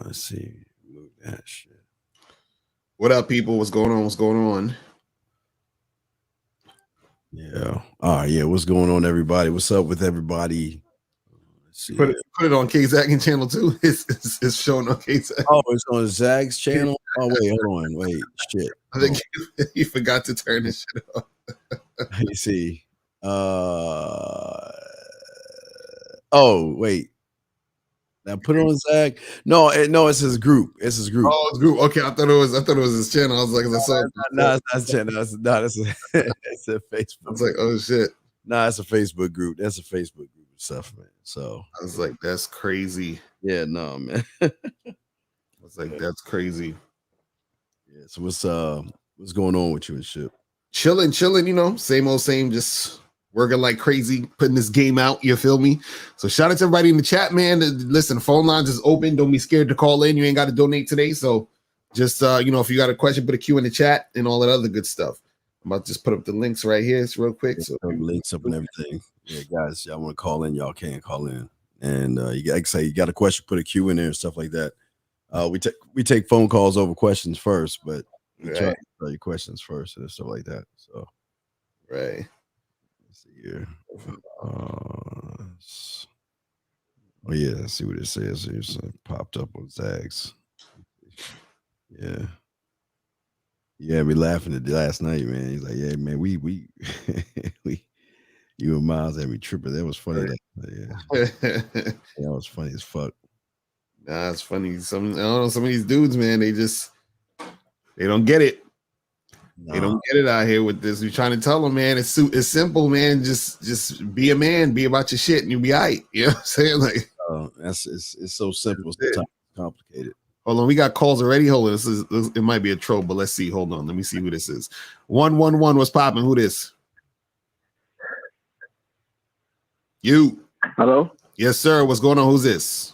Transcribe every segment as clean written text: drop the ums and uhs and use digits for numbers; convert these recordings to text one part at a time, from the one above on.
Let's see. Move that shit. What up, people? What's going on? What's going on? Yeah. Yeah. What's going on, everybody? What's up with everybody? Let's see. Put it on K-Zagging channel too. It's showing on K-Zag. Oh, it's on Zag's channel. Oh, wait, hold on. Wait, shit. I think you forgot to turn this shit off. Let me see. Oh, wait. Now put it on Zag. No, it's his group. It's his group. Oh, it's group. Okay, I thought it was his channel. I was like, it's a Facebook. I was like, oh shit. Nah, it's a Facebook group. That's a Facebook group stuff, man. So I was like, that's crazy. Yeah, no, man. I was like, that's crazy. Yeah. So what's going on with you and shit? Chilling, you know, same old same, just working like crazy, putting this game out, you feel me? So shout out to everybody in the chat, man. Listen, phone lines is open. Don't be scared to call in. You ain't got to donate today. So just, you know, if you got a question, put a Q in the chat and all that other good stuff. I'm about to just put up the links right here. It's real quick. So links up and everything. Yeah, guys, y'all want to call in, y'all can call in. And you like say you got a question, put a Q in there and stuff like that. We take phone calls over questions first, but we try to tell your questions first and stuff like that. So right. Let's see here. Oh yeah, let's see what it says. Here's popped up on Zags. Yeah. Yeah, we laughing at last night, man. He's like, yeah, man, we you and Miles had me tripping. That was funny. Right. Yeah. That was funny as fuck. Nah, it's funny. I don't know, some of these dudes, man, they don't get it. No. They don't get it out here with this. We're trying to tell them, man, it's simple, man. Just be a man, be about your shit, and you'll be all right. You know what I'm saying? Like, it's so simple. Sometimes complicated. Hold on, we got calls already. Hold on, it might be a troll, but let's see. Hold on, let me see who this is. 111, what's popping? Who this? You. Hello. Yes, sir. What's going on? Who's this?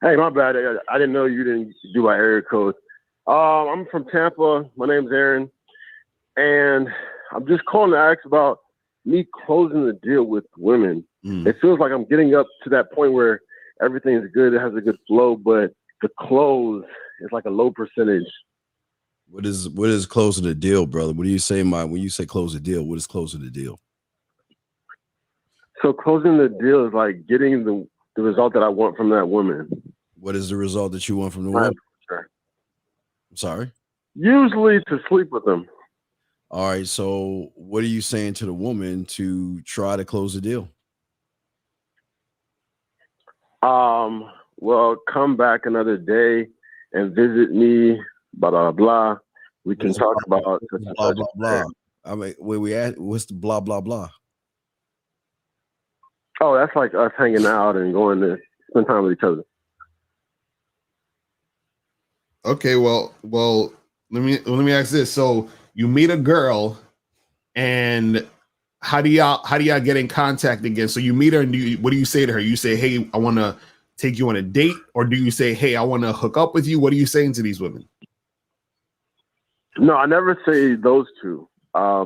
Hey, my bad. I didn't know you didn't do my area code. I'm from Tampa. My name's Aaron, and I'm just calling to ask about me closing the deal with women. It feels like I'm getting up to that point where everything's good. It has a good flow, but the close is like a low percentage. What is closing the deal, brother? What do you say, when you say close the deal? What is closing the deal? So closing the deal is like getting the result that I want from that woman. What is the result that you want from the woman? Sure. I'm sorry? Usually to sleep with them. All right. So what are you saying to the woman to try to close the deal? Well, come back another day and visit me, blah, blah, blah. We can talk about blah, blah, blah. I mean, where we at? What's the blah, blah, blah? Oh, that's like us hanging out and going to spend time with each other. Okay, well, let me ask this. So you meet a girl, and how do y'all get in contact again? So you meet her, and what do you say to her? You say, "Hey, I want to take you on a date," or do you say, "Hey, I want to hook up with you"? What are you saying to these women? No, I never say those two,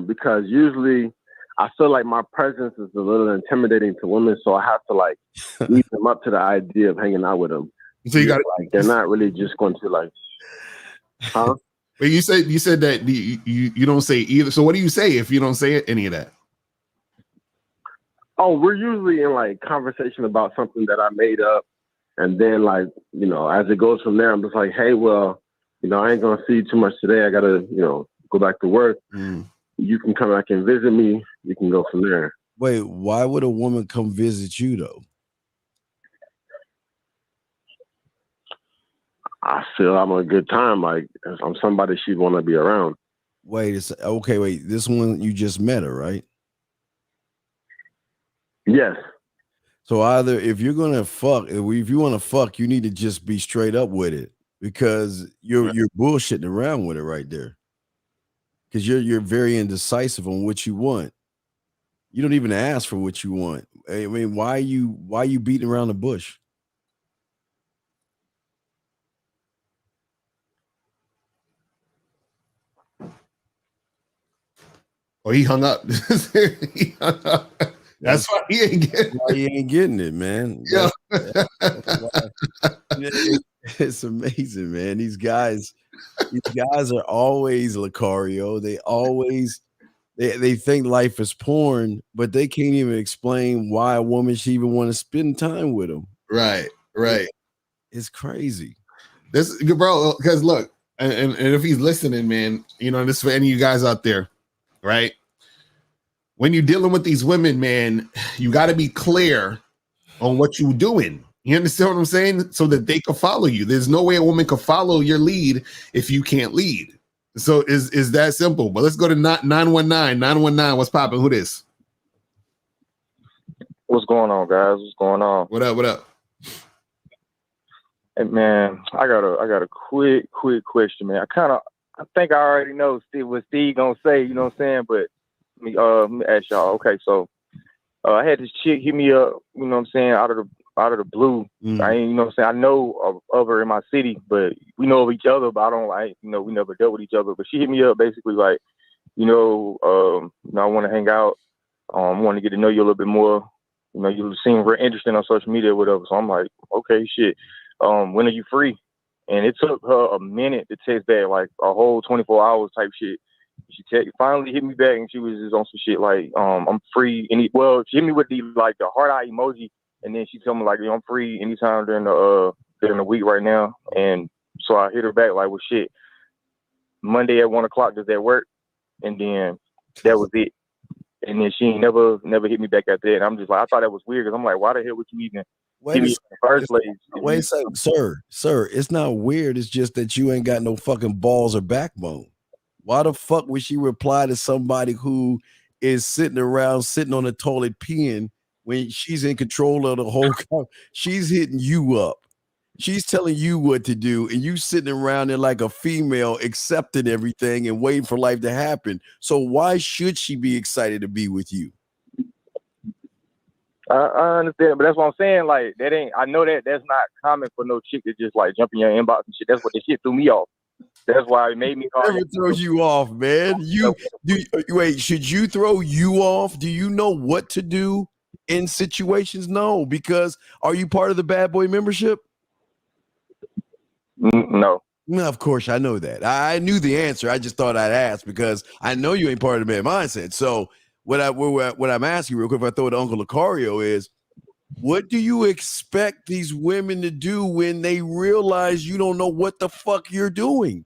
because usually I feel like my presence is a little intimidating to women, so I have to like lead them up to the idea of hanging out with them. So you got like they're not really just going to like, huh? But you said that you don't say either. So what do you say if you don't say any of that? Oh, we're usually in like conversation about something that I made up, and then like, you know, as it goes from there, I'm just like, hey, well, you know, I ain't gonna see you too much today. I gotta, you know, go back to work. You can come back and visit me. You can go from there. Wait, why would a woman come visit you though? I feel I'm a good time. Like I'm somebody she'd want to be around. Wait, okay. Wait, this one you just met her, right? Yes. So either if you're gonna fuck, if you want to fuck, you need to just be straight up with it, because you're bullshitting around with it right there. Because you're very indecisive on what you want. You don't even ask for what you want. I mean, why are you beating around the bush? Oh, he hung up. He hung up. That's why he ain't getting why he ain't getting it, man. Yeah. It's amazing, man. These guys are always Lucario. They think life is porn, but they can't even explain why a woman should even want to spend time with them. Right. It's crazy. This, bro, because look, and if he's listening, man, you know, this for any of you guys out there, right? When you're dealing with these women, man, you got to be clear on what you're doing. You understand what I'm saying? So that they can follow you. There's no way a woman can follow your lead if you can't lead. So is that simple? But let's go to 919. 919, what's popping? Who this? What's going on, guys? What's going on? What up? Hey, man, I got a quick question, man. I think I already know what Steve gonna say, you know what I'm saying? But let me ask y'all. Okay, so I had this chick hit me up, you know what I'm saying, out of the blue. I ain't, you know what I'm saying, I know of her in my city, but we know of each other, but I don't like, you know, we never dealt with each other. But she hit me up basically like, I want to hang out. I want to get to know you a little bit more. You know, you seem very interesting on social media or whatever. So I'm like, okay, shit. When are you free? And it took her a minute to text back, like a whole 24 hours type shit. She finally hit me back, and she was just on some shit like, I'm free. She hit me with the heart eye emoji, and then she told me like, I'm free anytime during the week right now. And so I hit her back like, well, shit, Monday at 1:00, does that work? And then that was it. And then she ain't never hit me back after that. And I'm just like, I thought that was weird because I'm like, why the hell would you even hit me in the first place? Wait a second, sir, it's not weird. It's just that you ain't got no fucking balls or backbone. Why the fuck would she reply to somebody who is sitting on the toilet peeing when she's in control of the whole she's hitting you up. She's telling you what to do, and you sitting around there like a female, accepting everything and waiting for life to happen. So why should she be excited to be with you? I understand, but that's what I'm saying. Like, I know that's not common for no chick to just like jump in your inbox and shit. That's what the shit threw me off. That's why it made me call. Never throws you off, man. Wait, should you throw you off? Do you know what to do in situations? No, because are you part of the Bad Boy membership? No. No, of course I know that. I knew the answer. I just thought I'd ask because I know you ain't part of the man mindset. So what I'm asking real quick, if I throw it to Uncle Lucario, is what do you expect these women to do when they realize you don't know what the fuck you're doing?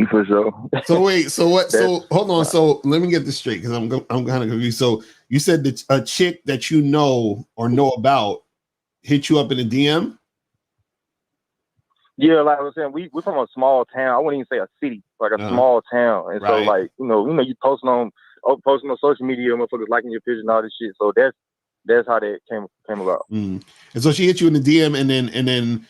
For sure. So wait, so what? So hold on. So let me get this straight because I'm kind of confused. So you said that a chick that you know or know about hit you up in a DM? Yeah, like I was saying, we're from a small town. I wouldn't even say a city, like a small town. And so like, you know, you posting on social media, motherfuckers liking your picture and all this shit. So that's how that came about. And so she hit you in the DM, and then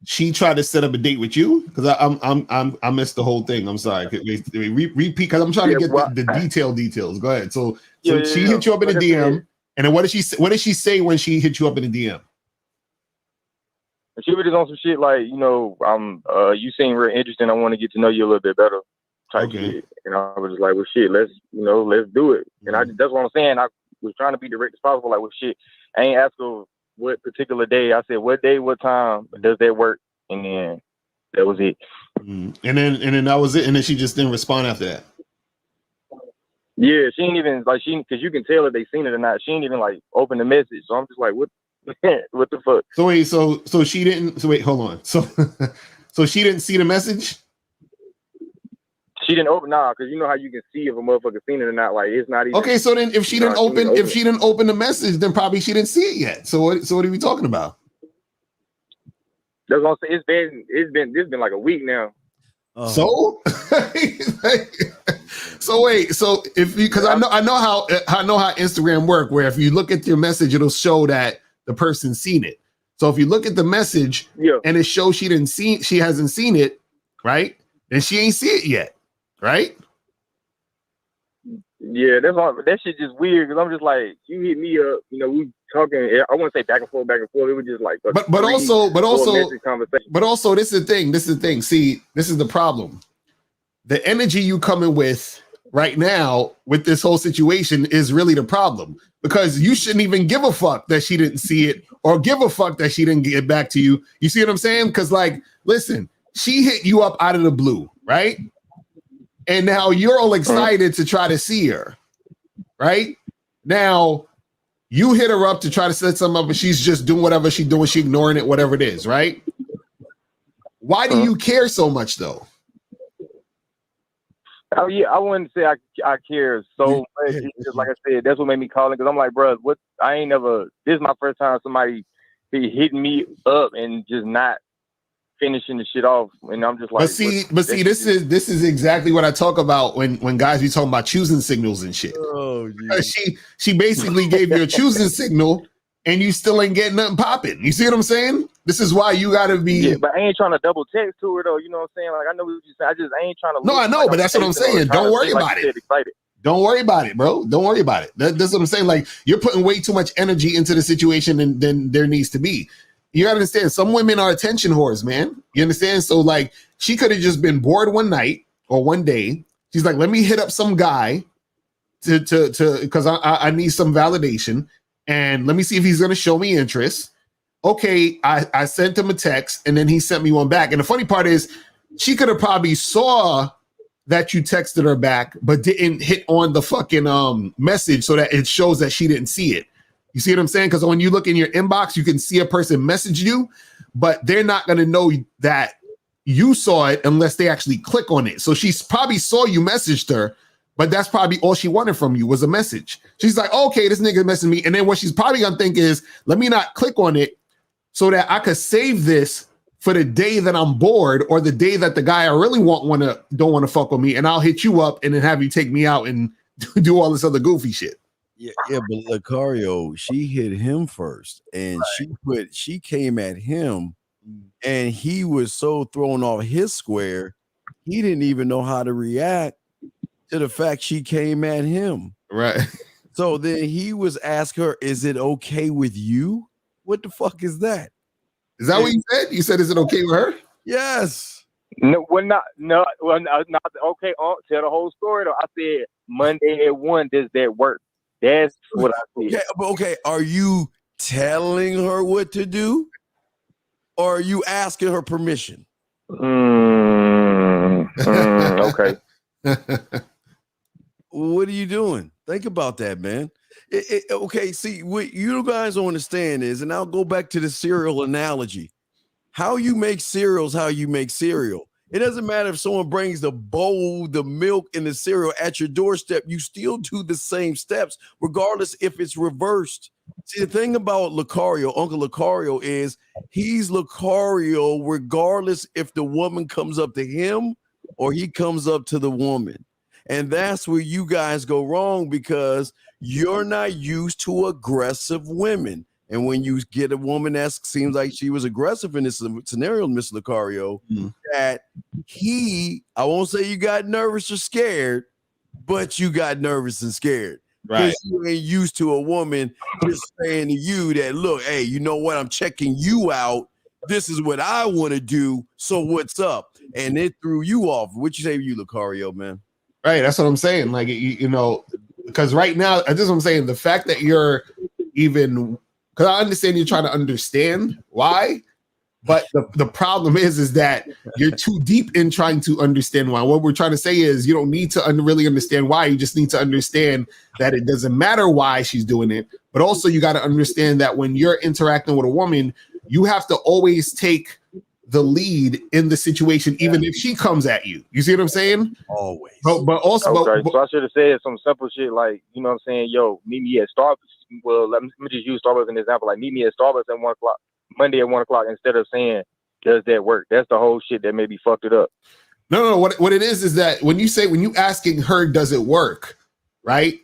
she tried to set up a date with you, because I missed the whole thing. I'm sorry. Repeat, because I'm trying to get the details. Go ahead. So she hit you up in a DM, and then what did she say when she hit you up in the DM? She was just on some shit like, you know, you seem real interesting. I want to get to know you a little bit better, type shit. And I was just like, well, shit, let's do it. And that's what I'm saying. I was trying to be direct as possible. Like, well, shit, I ain't ask her what particular day. I said, what day, what time, does that work? And then that was it. And then that was it. And then she just didn't respond after that. Yeah, she ain't even like because you can tell if they seen it or not. She ain't even like open the message. So I'm just like, what? What the fuck? So wait, so she didn't. So wait, hold on. So she didn't see the message. She didn't open because you know how you can see if a motherfucker seen it or not. Like it's not even. Okay, so then if she didn't open the message, then probably she didn't see it yet. So what are we talking about? That's what I'm saying. It's been like a week now. So so wait, so if because I know how Instagram work, where if you look at your message, it'll show that the person's seen it. So if you look at the message and it shows she hasn't seen it, right? Then she ain't see it yet, right? Yeah, that shit just weird because I'm just like, you hit me up, you know, we talking. I wouldn't say back and forth. It was just like, but also, this is the thing. See, this is the problem. The energy you coming with right now with this whole situation is really the problem, because you shouldn't even give a fuck that she didn't see it or give a fuck that she didn't get back to you. You see what I'm saying? Because, like, listen, she hit you up out of the blue, right? And now you're all excited to try to see her, right? Now you hit her up to try to set something up, and she's just doing whatever she's doing. She ignoring it, whatever it is, right? Why do you care so much, though? Oh yeah, I wouldn't say I care so much. It's just like I said, that's what made me call it, because I'm like, bro, what? I ain't never. This is my first time somebody be hitting me up and just not finishing the shit off, and I'm just like, but see, this is exactly what I talk about when guys be talking about choosing signals and shit. Oh, she basically gave you a choosing signal, and you still ain't getting nothing popping. You see what I'm saying? This is why you gotta be. Yeah, but I ain't trying to double text to her though. You know what I'm saying? Like, I know what you said. I ain't trying to. No, I know, but that's what I'm saying. Don't worry about it. Don't worry about it, bro. Don't worry about it. That's what I'm saying. Like, you're putting way too much energy into the situation than there needs to be. You gotta understand, some women are attention whores, man. You understand? So, like, she could have just been bored one night or one day. She's like, let me hit up some guy to because I need some validation, and let me see if he's gonna show me interest. Okay, I sent him a text, and then he sent me one back. And the funny part is, she could have probably saw that you texted her back, but didn't hit on the fucking message so that it shows that she didn't see it. You see what I'm saying? Because when you look in your inbox, you can see a person message you, but they're not going to know that you saw it unless they actually click on it. So she probably saw you messaged her, but that's probably all she wanted from you was a message. She's like, okay, this nigga messaged me. And then what she's probably going to think is, let me not click on it so that I could save this for the day that I'm bored or the day that the guy I really don't want to fuck with me, and I'll hit you up and then have you take me out and do all this other goofy shit. Yeah, but Lucario, she hit him first, and she came at him, and he was so thrown off his square, he didn't even know how to react to the fact she came at him. Right. So then he was asking her, "Is it okay with you?" What the fuck is that? Is that what you said? You said, "Is it okay with her?" Yes. No, we're not. No, well, not okay. Tell the whole story though. I said Monday at 1. Does that work? That's what I said. Okay. Are you telling her what to do, or are you asking her permission? Okay. What are you doing? Think about that, man. Okay, see, what you guys don't understand is, and I'll go back to the cereal analogy. How you make cereal is how you make cereal. It doesn't matter if someone brings the bowl, the milk, and the cereal at your doorstep. You still do the same steps, regardless if it's reversed. See, the thing about Lucario, Uncle Lucario, is he's Lucario regardless if the woman comes up to him or he comes up to the woman. And that's where you guys go wrong, because you're not used to aggressive women. And when you get a woman that seems like she was aggressive in this scenario, Mr. Lucario, that I won't say you got nervous or scared, but you got nervous and scared. Right. You ain't used to a woman just saying to you that, look, hey, you know what? I'm checking you out. This is what I want to do. So what's up? And it threw you off. What you say to you, Lucario, man? Right. That's what I'm saying. Like, you know, because right now, this is what I'm saying. The fact that you're even, because I understand you're trying to understand why, but the problem is that you're too deep in trying to understand why. What we're trying to say is you don't need to really understand why. You just need to understand that it doesn't matter why she's doing it. But also you got to understand that when you're interacting with a woman, you have to always take the lead in the situation, even if she comes at you. You see what I'm saying? Always. But also, okay. So I should have said some simple shit like, you know what I'm saying? Yo, meet me at Starbucks. Well, let me just use Starbucks as an example. Like, meet me at Starbucks at 1 o'clock, Monday at 1 o'clock, instead of saying, does that work? That's the whole shit that maybe fucked it up. No. What it is that when you asking her, does it work? Right?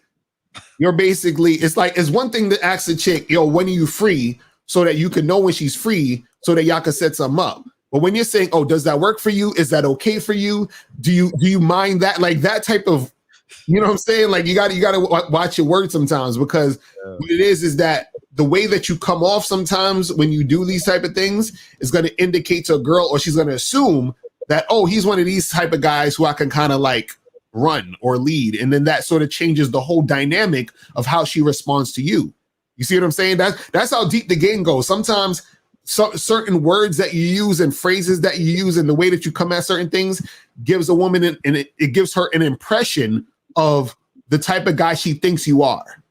You're basically, it's one thing to ask a chick, yo, when are you free? So that you can know when she's free, so that y'all can set something up. But when you're saying, oh, does that work for you? Is that okay for you? Do you mind that? Like that type of, you know what I'm saying? Like you got to watch your words sometimes, because what it is that the way that you come off sometimes when you do these type of things is going to indicate to a girl, or she's going to assume that, oh, he's one of these type of guys who I can kind of like run or lead, and then that sort of changes the whole dynamic of how she responds to you. You see what I'm saying? That's how deep the game goes. Sometimes certain words that you use and phrases that you use and the way that you come at certain things gives a woman it gives her an impression of the type of guy she thinks you are.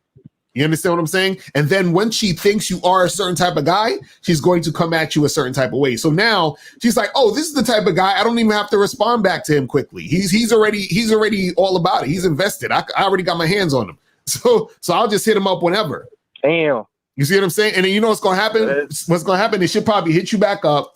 You understand what I'm saying? And then when she thinks you are a certain type of guy, she's going to come at you a certain type of way. So now she's like, oh, this is the type of guy I don't even have to respond back to him quickly. He's already all about it. He's invested. I already got my hands on him. So I'll just hit him up whenever. Damn. You see what I'm saying? And then you know what's gonna happen? What's gonna happen is she'll probably hit you back up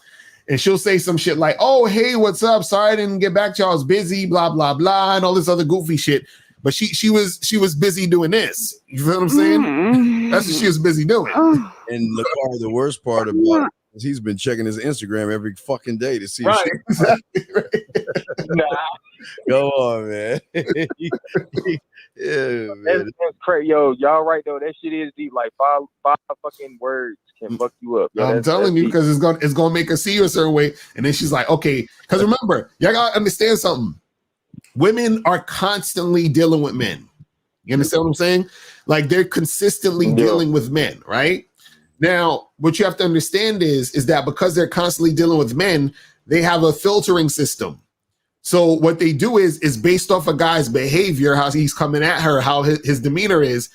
and she'll say some shit like, oh, hey, what's up? Sorry I didn't get back to you. I was busy, blah, blah, blah, and all this other goofy shit. But she was busy doing this. You feel what I'm saying? Mm-hmm. That's what she was busy doing. And the worst part about it is he's been checking his Instagram every fucking day to see right. Shit. Exactly right. Nah. Go on, man. Yeah, man. That's crazy. Yo, y'all right though. That shit is deep. Like five fucking words can fuck you up. Yo, I'm telling you, because it's gonna make her see you a certain way. And then she's like, okay, because remember, y'all gotta understand something. Women are constantly dealing with men. You understand what I'm saying? Like they're consistently dealing with men, right? Now, what you have to understand is that because they're constantly dealing with men, they have a filtering system. So what they do is based off a guy's behavior, how he's coming at her, how his demeanor is,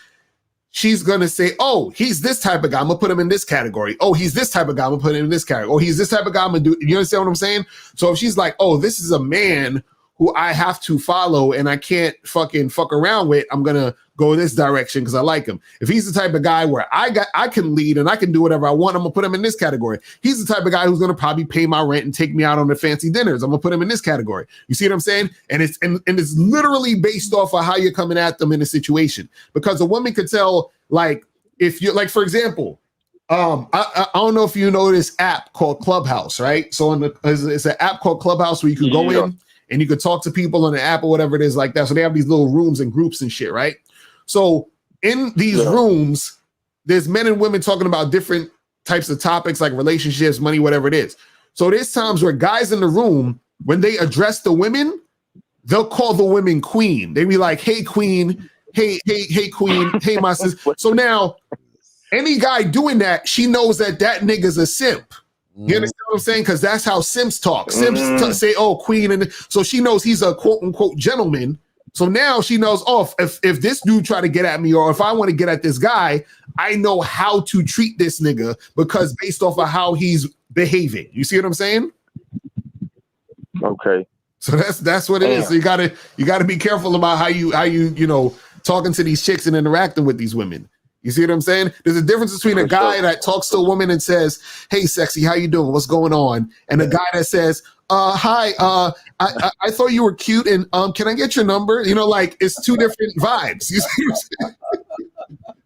she's going to say, oh, he's this type of guy, I'm going to put him in this category. Oh, he's this type of guy, I'm going to put him in this category. Oh, he's this type of guy, I'm going to do, you understand what I'm saying? So if she's like, oh, this is a man who I have to follow and I can't fucking fuck around with, I'm going to go this direction because I like him. If he's the type of guy where I can lead and I can do whatever I want, I'm going to put him in this category. He's the type of guy who's going to probably pay my rent and take me out on the fancy dinners. I'm going to put him in this category. You see what I'm saying? And it's literally based off of how you're coming at them in a situation. Because a woman could tell, like, if you're like, for example, I don't know if you know this app called Clubhouse, right? So it's an app called Clubhouse where you can go in and you can talk to people on the app or whatever it is like that. So they have these little rooms and groups and shit, right? So in these rooms, there's men and women talking about different types of topics like relationships, money, whatever it is. So there's times where guys in the room, when they address the women, they'll call the women queen. They be like, hey, queen, hey, queen, hey, my sister. So now any guy doing that, she knows that nigga's a simp. You understand what I'm saying? Because that's how simps talk. Simps say, oh, queen. And so she knows he's a quote unquote gentleman. So now she knows, oh, if this dude try to get at me or if I want to get at this guy, I know how to treat this nigga because based off of how he's behaving. You see what I'm saying? Okay. So that's what it is. So you gotta be careful about how you talking to these chicks and interacting with these women. You see what I'm saying? There's a difference between a guy that talks to a woman and says, hey, sexy, how you doing? What's going on? And a guy that says, hi, I thought you were cute and can I get your number? You know, like it's two different vibes. You see what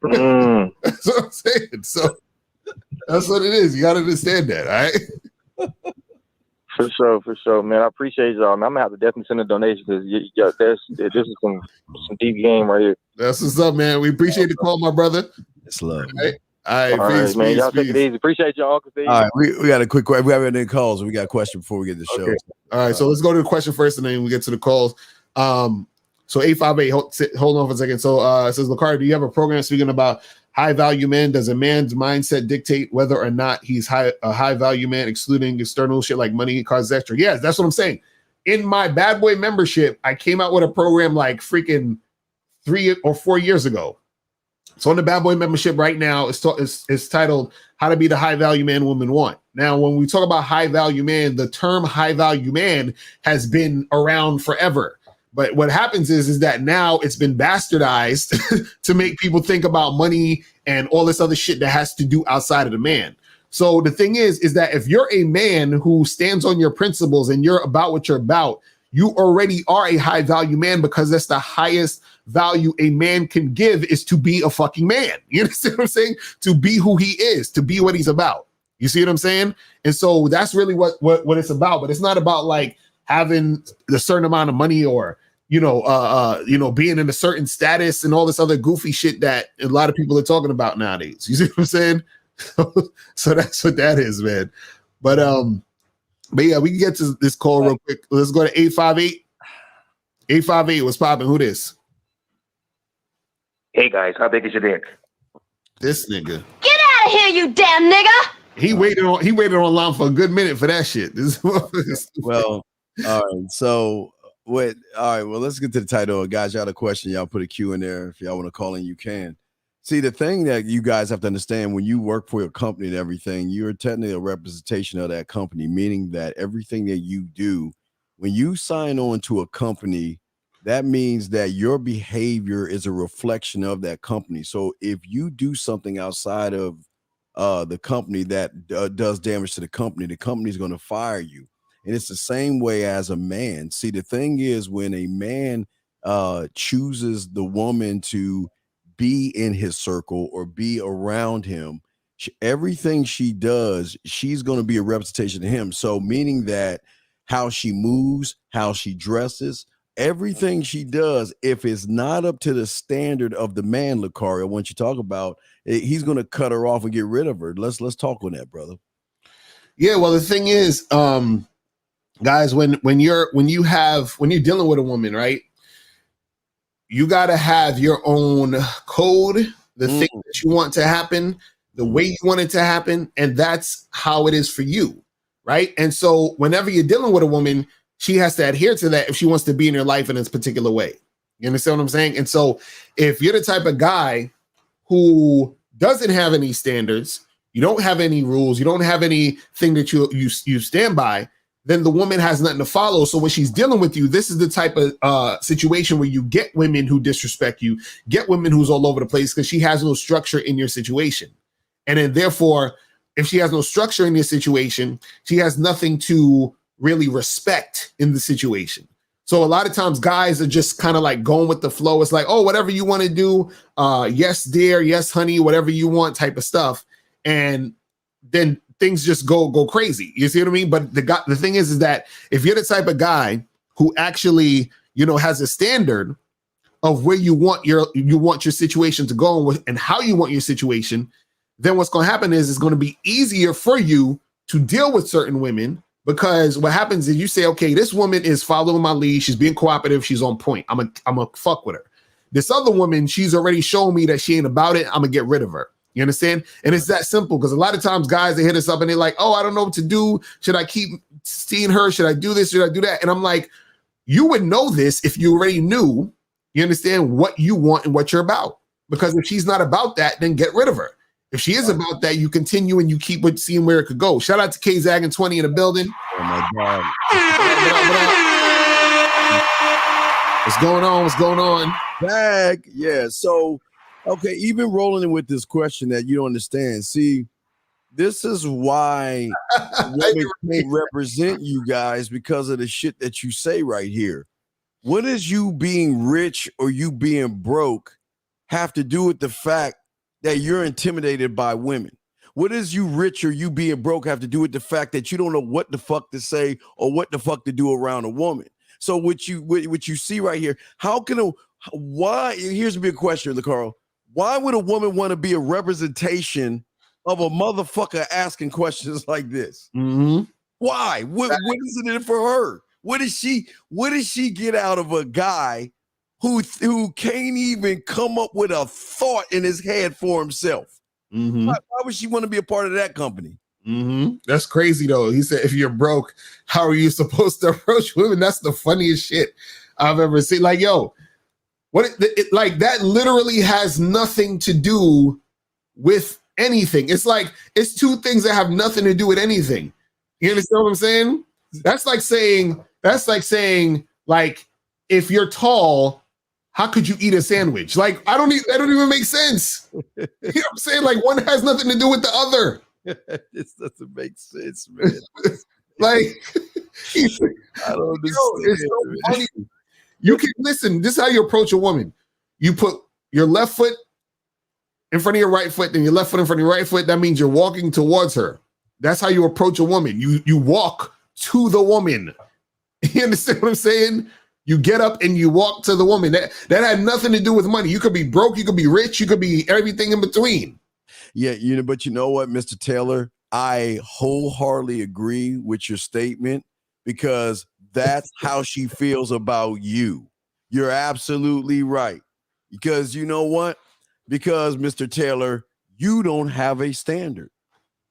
I'm saying? That's what I'm saying. So that's what it is. You got to understand that, all right? For sure, man. I appreciate y'all. Man, I'm gonna have to definitely send a donation because this is some deep game right here. That's what's up, man. We appreciate the call, my brother. It's love. All right, peace, man. Peace, y'all take it easy. Appreciate y'all. All right, we got a quick question. We have any calls. We got a question before we get the show. Okay. All right, so let's go to the question first, and then we get to the calls. So 858, hold on for a second. So it says, Lakari, do you have a program speaking about high value men? Does a man's mindset dictate whether or not he's a high value man, excluding external shit like money, cars, extra? Yes, that's what I'm saying. In my Bad Boy membership, I came out with a program like freaking 3 or 4 years ago. So on the Bad Boy membership right now, it's titled How to Be the High Value Man Women Want. Now, when we talk about high value man, the term high value man has been around forever. But what happens is that now it's been bastardized to make people think about money and all this other shit that has to do outside of the man. So the thing is that if you're a man who stands on your principles and you're about what you're about, you already are a high value man because that's the highest value a man can give is to be a fucking man. You understand what I'm saying? To be who he is, to be what he's about. You see what I'm saying? And so that's really what it's about. But it's not about like having a certain amount of money or being in a certain status and all this other goofy shit that a lot of people are talking about nowadays. You see what I'm saying? So that's what that is, man. But yeah, we can get to this call real quick. Let's go to 858. 858, what's popping? Who this? Hey guys, how big is your dick? This nigga. Get out of here, you damn nigga! He waited online for a good minute for that shit. Well, all right. So what? All right. Well, let's get to the title. Guys, y'all had a question. Y'all put a Q in there. If y'all want to call in, you can. See, the thing that you guys have to understand when you work for a company and everything, you're technically a representation of that company, meaning that everything that you do, when you sign on to a company, that means that your behavior is a reflection of that company. So if you do something outside of the company that does damage to the company is going to fire you. And it's the same way as a man. See, the thing is, when a man chooses the woman to be in his circle or be around him, everything she does, she's going to be a representation of him. So meaning that how she moves, how she dresses, everything she does, if it's not up to the standard of the man, Lucario, once you talk about, he's going to cut her off and get rid of her. Let's talk on that, brother. Yeah, well, the thing is, guys, when you're dealing with a woman, right? You got to have your own code, the thing that you want to happen, the way you want it to happen, and that's how it is for you, right? And so whenever you're dealing with a woman, she has to adhere to that if she wants to be in your life in this particular way. You understand what I'm saying? And so if you're the type of guy who doesn't have any standards, you don't have any rules, you don't have anything that you stand by, then the woman has nothing to follow. So when she's dealing with you, this is the type of situation where you get women who disrespect you, get women who's all over the place because she has no structure in your situation. And then therefore, if she has no structure in your situation, she has nothing to really respect in the situation. So a lot of times guys are just kind of like going with the flow. It's like, oh, whatever you want to do. Yes, dear. Yes, honey, whatever you want type of stuff. And then things just go crazy. You see what I mean? But the thing is that if you're the type of guy who actually, has a standard of where you want your situation to go and how you want your situation, then what's going to happen is it's going to be easier for you to deal with certain women, because what happens is you say, okay, this woman is following my lead. She's being cooperative. She's on point. I'm a fuck with her. This other woman, she's already shown me that she ain't about it. I'm gonna get rid of her. You understand? And it's that simple, because a lot of times guys, they hit us up and they're like, oh, I don't know what to do. Should I keep seeing her? Should I do this? Should I do that? And I'm like, you would know this if you already knew, you understand, what you want and what you're about. Because if she's not about that, then get rid of her. If she is about that, you continue and you keep seeing where it could go. Shout out to K-Zag and 20 in the building. Oh my God. What's going on? What's going on? Zag, yeah. So, okay, even rolling with this question that you don't understand. See, this is why women can't represent you guys, because of the shit that you say right here. What does you being rich or you being broke have to do with the fact that you're intimidated by women? What does you rich or you being broke have to do with the fact that you don't know what the fuck to say or what the fuck to do around a woman? So what you see right here, here's a big question, Carl. Why would a woman want to be a representation of a motherfucker asking questions like this? Mm-hmm. Why? What is it in it for her? What does she get out of a guy who can't even come up with a thought in his head for himself? Mm-hmm. Why would she want to be a part of that company? Mm-hmm. That's crazy though. He said, if you're broke, how are you supposed to approach women? That's the funniest shit I've ever seen. Like, yo, like that literally has nothing to do with anything. It's like, it's two things that have nothing to do with anything. You understand what I'm saying? That's like saying, like, if you're tall, how could you eat a sandwich? Like, that don't even make sense. You know what I'm saying? Like, one has nothing to do with the other. This doesn't make sense, man. Like, I don't understand. It's so funny. You can listen. This is how you approach a woman. You put your left foot in front of your right foot, then your left foot in front of your right foot. That means you're walking towards her. That's how you approach a woman. You walk to the woman. You understand what I'm saying? You get up and you walk to the woman. That had nothing to do with money. You could be broke, you could be rich, you could be everything in between. Yeah, but you know what, Mr. Taylor? I wholeheartedly agree with your statement, because that's how she feels about you. You're absolutely right. Because you know what? Because, Mr. Taylor, you don't have a standard.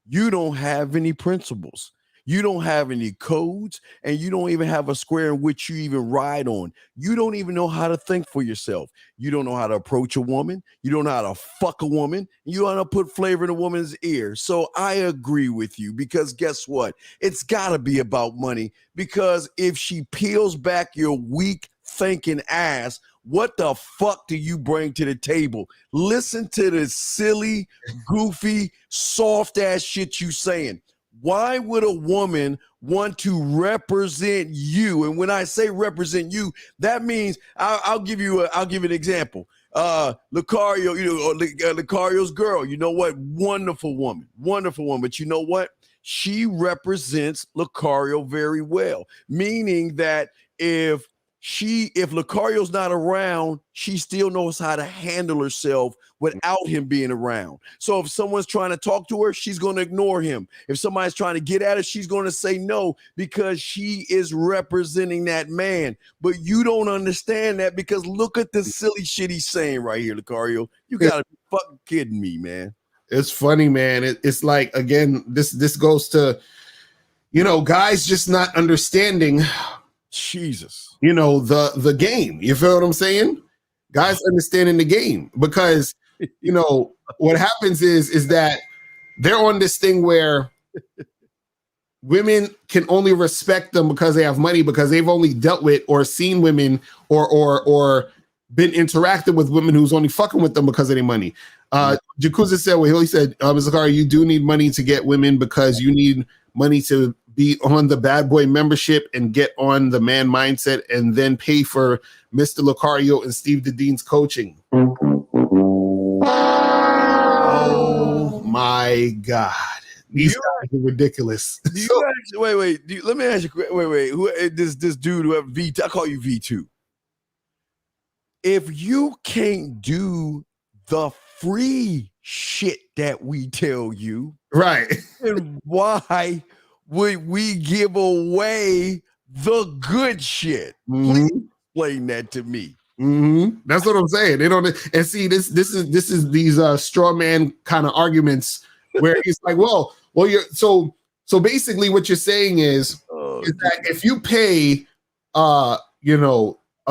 You don't have any principles. You don't have any codes, and you don't even have a square in which you even ride on. You don't even know how to think for yourself. You don't know how to approach a woman. You don't know how to fuck a woman. You don't know how to put flavor in a woman's ear. So I agree with you, because guess what? It's got to be about money, because if she peels back your weak thinking ass, what the fuck do you bring to the table? Listen to the silly, goofy, soft ass shit you saying. Why would a woman want to represent you? And when I say represent you, that means I'll give you an example. Lucario, Lucario's girl. You know what? Wonderful woman. But you know what? She represents Lucario very well. Meaning that if Lucario's not around, she still knows how to handle herself without him being around. So if someone's trying to talk to her, she's going to ignore him. If somebody's trying to get at her, she's going to say no, because she is representing that man. But you don't understand that, because look at the silly shit he's saying right here, Lucario. You got to be fucking kidding me, man. It's funny, man. It's like, again, this goes to, guys just not understanding Jesus. The game. You feel what I'm saying? Guys understanding the game, because what happens is that they're on this thing where women can only respect them because they have money, because they've only dealt with or seen women or been interacting with women who's only fucking with them because of their money. Jacuzzi said, he said, Mr. Carr, you do need money to get women, because you need money to be on the bad boy membership and get on the man mindset, and then pay for Mr. Lucario and Steve Dedean's coaching. Oh my God. These guys are ridiculous. Let me ask you, who this dude who have V2, I call you V2. If you can't do the free shit that we tell you, right, then why would we give away the good shit? Please explain that to me. That's what I'm saying. They don't, and see, this is these straw man kind of arguments where it's like, well, you're so basically what you're saying is that if you pay a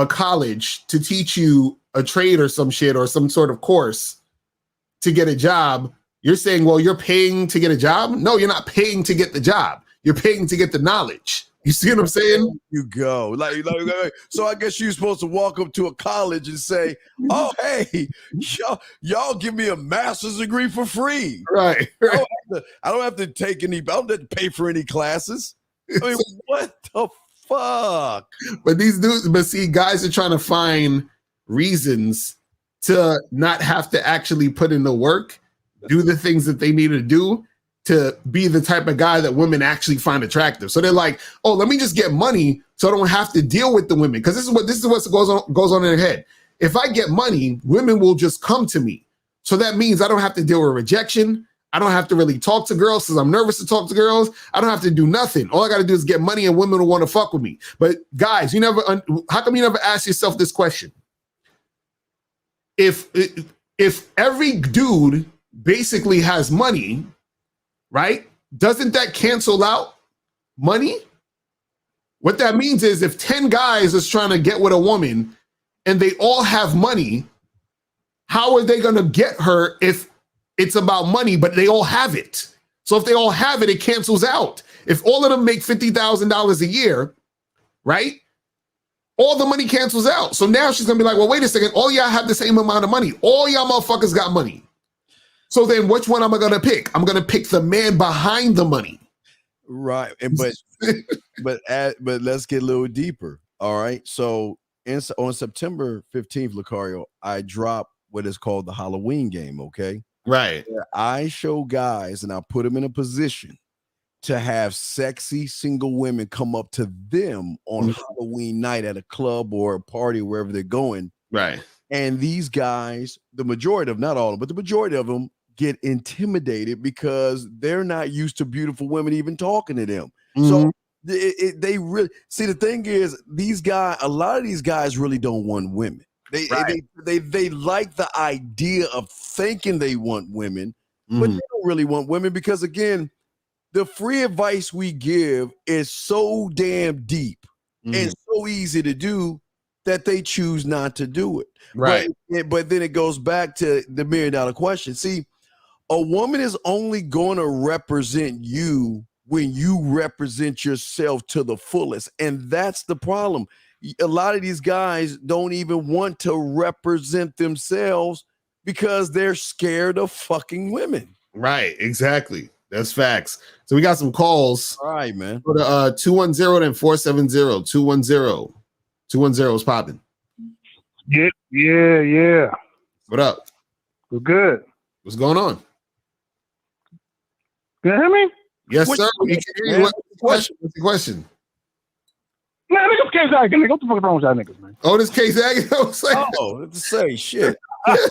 college to teach you a trade or some shit or some sort of course to get a job, you're saying, well, you're paying to get a job? No, you're not paying to get the job. You're paying to get the knowledge. You see what I'm saying? You go. Like, so I guess you're supposed to walk up to a college and say, oh, hey, y'all give me a master's degree for free. Right. I don't have to take any, I don't have to pay for any classes. I mean, what the fuck? But see, guys are trying to find reasons to not have to actually put in the work, do the things that they need to do to be the type of guy that women actually find attractive. So they're like, oh, let me just get money so I don't have to deal with the women. Because this is what goes on in their head. If I get money, women will just come to me. So that means I don't have to deal with rejection. I don't have to really talk to girls because I'm nervous to talk to girls. I don't have to do nothing. All I got to do is get money and women will want to fuck with me. But guys, how come you never ask yourself this question? If every dude basically has money, right? Doesn't that cancel out money? What that means is if 10 guys is trying to get with a woman and they all have money, how are they going to get her if it's about money, but they all have it? So if they all have it, it cancels out. If all of them make $50,000 a year, right? All the money cancels out. So now she's going to be like, well, wait a second. All y'all have the same amount of money. All y'all motherfuckers got money. So then which one am I going to pick? I'm going to pick the man behind the money. Right. But let's get a little deeper. All right. So on September 15th, Lucario, I dropped what is called the Halloween game. Okay. Right. Where I show guys and I put them in a position to have sexy single women come up to them on Halloween night at a club or a party, wherever they're going. Right. And these guys, the majority of, not all of them, but the majority of them get intimidated because they're not used to beautiful women even talking to them. So They really see. The thing is, a lot of these guys really don't want women. They like the idea of thinking they want women, but they don't really want women because, again, the free advice we give is so damn deep and so easy to do that they choose not to do it. Right. But then it goes back to the $1 million question. See, a woman is only going to represent you when you represent yourself to the fullest. And that's the problem. A lot of these guys don't even want to represent themselves because they're scared of fucking women. Right. Exactly. That's facts. So we got some calls. All right, man. Go to 210 and 470. 210. 210 is popping. Yeah. What up? We're good. What's going on? Can you hear me? Yes, sir. We can hear you. What's the question? Man, niggas can't say again. What the fuck is wrong with y'all niggas, man? Oh, this case Aggie. I was like, let's say shit. Case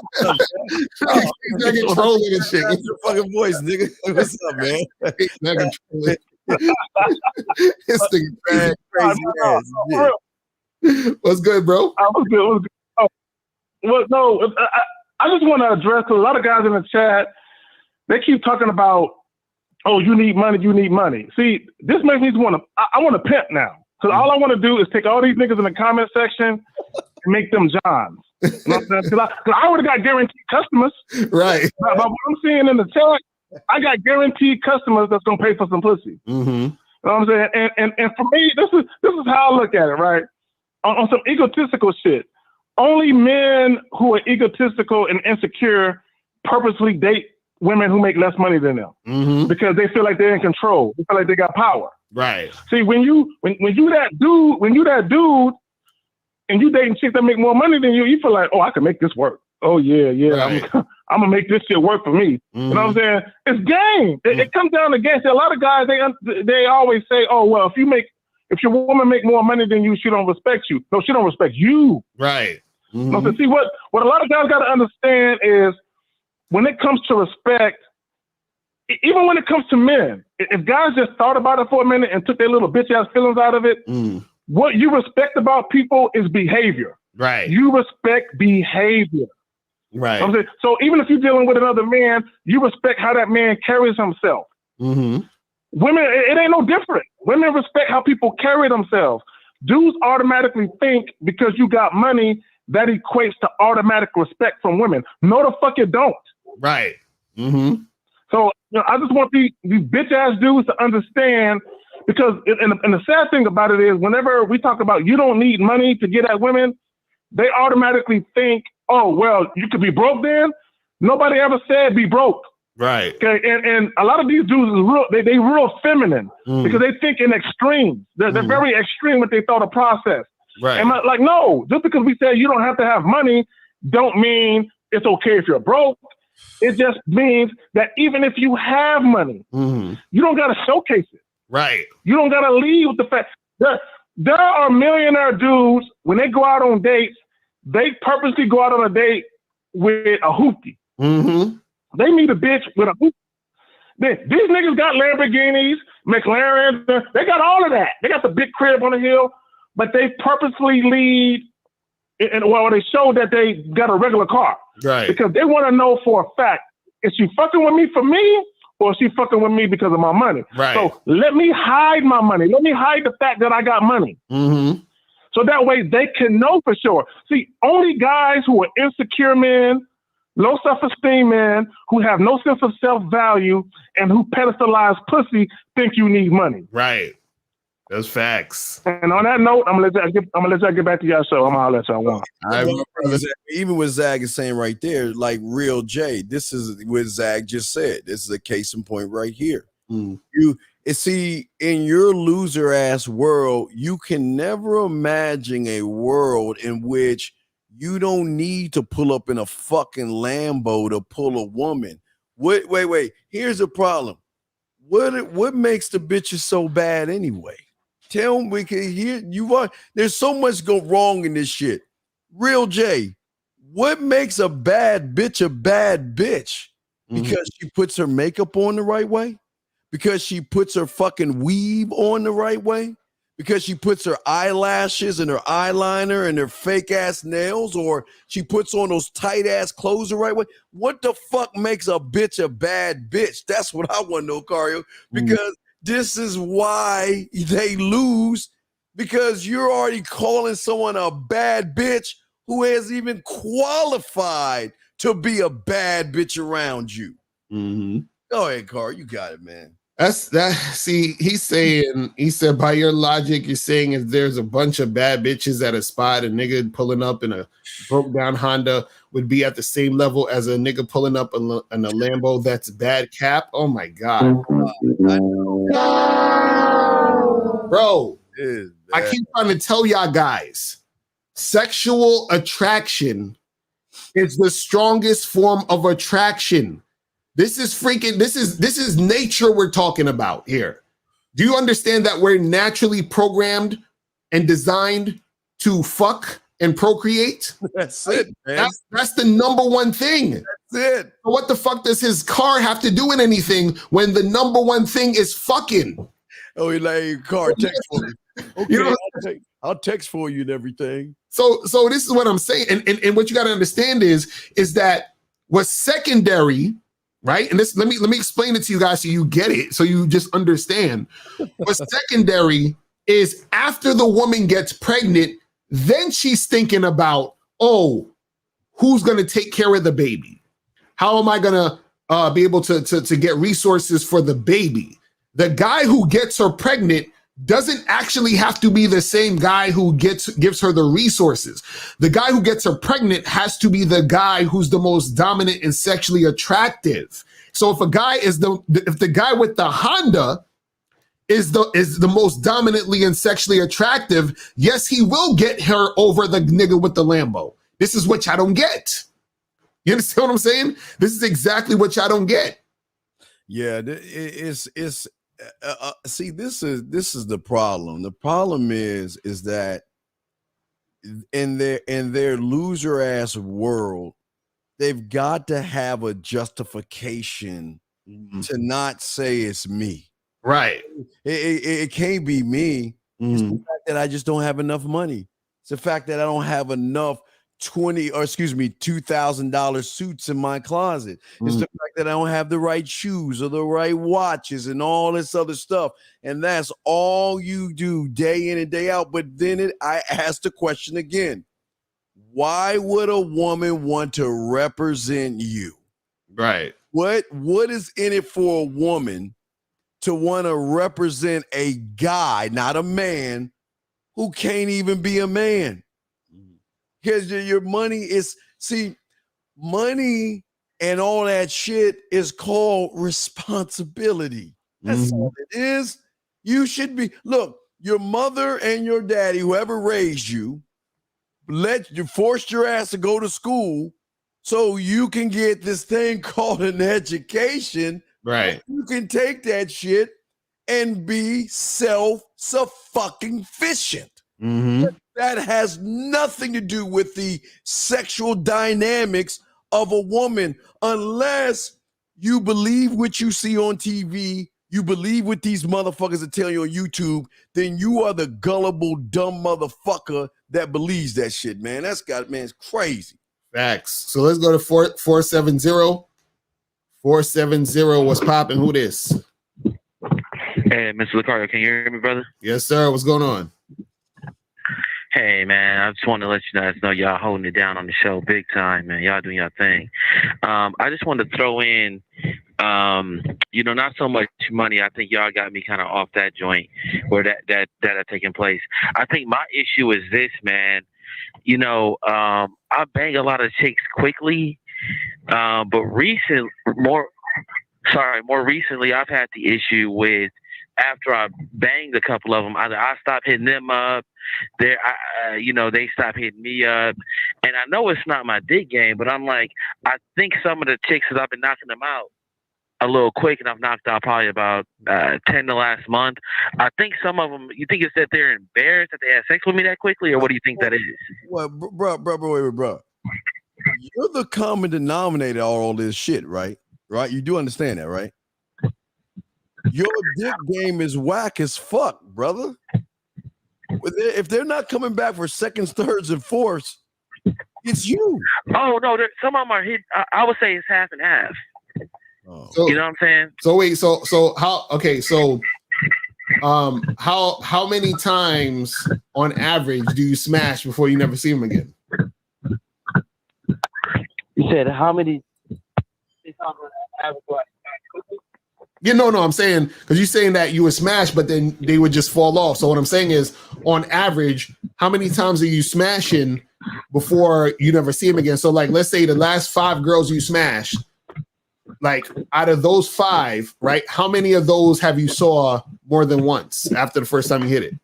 Aggie trolling and shit. That's your fucking voice, nigga. What's up, man? Case Aggie trolling. This thing crazy ass. Yeah. What's good, bro? What's good? Oh, well, no, I just want to address, because a lot of guys in the chat, they keep talking about, oh, you need money. See, this makes me want to, I want to pimp now. Because all I want to do is take all these niggas in the comment section and make them Johns. You know what I'm saying? Because I already got guaranteed customers. Right. But what I'm seeing in the chat, I got guaranteed customers that's going to pay for some pussy. You know what I'm saying? And for me, this is how I look at it, right? On some egotistical shit. Only men who are egotistical and insecure purposely date women who make less money than them because they feel like they're in control. They feel like they got power. Right. See, when you that dude and you dating chicks that make more money than you feel like, oh, I can make this work. Oh yeah, right. I'm gonna make this shit work for me. You know what I'm saying? It's game. It comes down to game. See, a lot of guys they always say, oh well, if your woman make more money than you, she don't respect you. No, she don't respect you. Right. No, so see what a lot of guys got to understand is when it comes to respect, even when it comes to men, if guys just thought about it for a minute and took their little bitch ass feelings out of it, what you respect about people is behavior. Right. You respect behavior. Right. You know what I'm saying? So even if you're dealing with another man, you respect how that man carries himself. Women, it ain't no different. Women respect how people carry themselves. Dudes automatically think because you got money, that equates to automatic respect from women. No, the fuck it don't. Right. So I just want these bitch ass dudes to understand, because and the sad thing about it is whenever we talk about you don't need money to get at women, they automatically think, oh well, you could be broke then. Nobody ever said be broke. Right. Okay. And a lot of these dudes is real. They real feminine because they think in extremes. They're very extreme with their thought process. Right. And like, no, just because we say you don't have to have money, don't mean it's okay if you're broke. It just means that even if you have money, you don't got to showcase it. Right. You don't got to lead with the fact that there are millionaire dudes, when they go out on dates, they purposely go out on a date with a hoopty. They meet a bitch with a hoopty. These niggas got Lamborghinis, McLarens, they got all of that. They got the big crib on the hill. But they purposely lead, and well, they show that they got a regular car, right? Because they want to know for a fact, is she fucking with me for me, or is she fucking with me because of my money? Right. So let me hide my money. Let me hide the fact that I got money. So that way they can know for sure. See, only guys who are insecure men, low self-esteem men, who have no sense of self-value, and who pedestalize pussy think you need money. Right. Those facts. And on that note, I'm gonna let y'all get back to y'all show. I'm gonna let y'all want. Even what Zag is saying right there, like Real J, this is what Zag just said. This is a case in point right here. You see, in your loser ass world, you can never imagine a world in which you don't need to pull up in a fucking Lambo to pull a woman. Wait. Here's the problem. What makes the bitches so bad anyway? Tell them we can hear you are. There's so much go wrong in this shit. Real J, what makes a bad bitch a bad bitch? Because she puts her makeup on the right way? because she puts her fucking weave on the right way, because she puts her eyelashes and her eyeliner and her fake ass nails, or she puts on those tight ass clothes the right way. What the fuck makes a bitch a bad bitch? That's what I want to know, Cario, because this is why they lose, because you're already calling someone a bad bitch who has even qualified to be a bad bitch around you. Go ahead, Car. You got it, man. That's that. See, he said, by your logic, you're saying if there's a bunch of bad bitches at a spot, a nigga pulling up in a broke down Honda would be at the same level as a nigga pulling up in a Lambo that's bad cap. Oh my God. Bro, I keep trying to tell y'all guys, sexual attraction is the strongest form of attraction. This is nature we're talking about here. Do you understand that we're naturally programmed and designed to fuck and procreate? That's it, man. That's the number one thing. That's it. So what the fuck does his car have to do in anything when the number one thing is fucking? Oh, he like, Car, text for me. Okay, you know, I'll text for you and everything. So this is what I'm saying. And what you got to understand is that what's secondary, right? And this, let me explain it to you guys so you get it, so you just understand. What's secondary is after the woman gets pregnant, then she's thinking about, oh, who's going to take care of the baby? How am I going to be able to get resources for the baby? The guy who gets her pregnant doesn't actually have to be the same guy who gives her the resources. The guy who gets her pregnant has to be the guy who's the most dominant and sexually attractive. So if the guy with the Honda is the most dominantly and sexually attractive, yes, he will get her over the nigga with the Lambo. This is what y'all don't get. You understand what I'm saying? This is exactly what y'all don't get. Yeah, it's see, this is the problem. The problem is that in their loser ass world, they've got to have a justification to not say it's me. Right. It can't be me. It's the fact that I just don't have enough money. It's the fact that I don't have enough $2,000 suits in my closet. It's the fact that I don't have the right shoes or the right watches and all this other stuff. And that's all you do day in and day out. But then I ask the question again, why would a woman want to represent you? Right. What is in it for a woman to want to represent a guy, not a man, who can't even be a man? Because your money is, money and all that shit is called responsibility. That's all it is. You should be, look, your mother and your daddy, whoever raised you, forced your ass to go to school so you can get this thing called an education. Right. You can take that shit and be self-fucking-efficient. That has nothing to do with the sexual dynamics of a woman, unless you believe what you see on TV, you believe what these motherfuckers are telling you on YouTube, then you are the gullible, dumb motherfucker that believes that shit, man. It's crazy. Facts. So let's go to 470. 470, what's popping? Who this? Hey, Mr. Lucario, can you hear me, brother? Yes, sir. What's going on? Hey, man, I just want to let you guys know y'all holding it down on the show big time, man. Y'all doing your thing. I just wanted to throw in, not so much money. I think y'all got me kind of off that joint where that are taking place. I think my issue is this, man. I bang a lot of chicks quickly, but more recently, I've had the issue with, after I banged a couple of them, either I stopped hitting them up, they stop hitting me up, and I know it's not my dick game, but I'm like, I think some of the chicks that I've been knocking them out a little quick, and I've knocked out probably about 10 the last month. I think some of them, you think it's that they're embarrassed that they had sex with me that quickly, or what do you think that is? Well, bro, you're the common denominator of all this shit, right? Right? You do understand that, right? Your dick game is whack as fuck, brother. If they're not coming back for seconds, thirds, and fourths, it's you. Oh no, some of them are hit. I would say it's half and half. Oh. So, You know what I'm saying? So wait, so how? Okay, so how many times on average do you smash before you never see them again? You said how many? Yeah, no, I'm saying because you're saying that you would smash, but then they would just fall off. So what I'm saying is, on average, how many times are you smashing before you never see them again? So, like, let's say the last 5 girls you smashed, like out of those 5, right? How many of those have you saw more than once after the first time you hit it?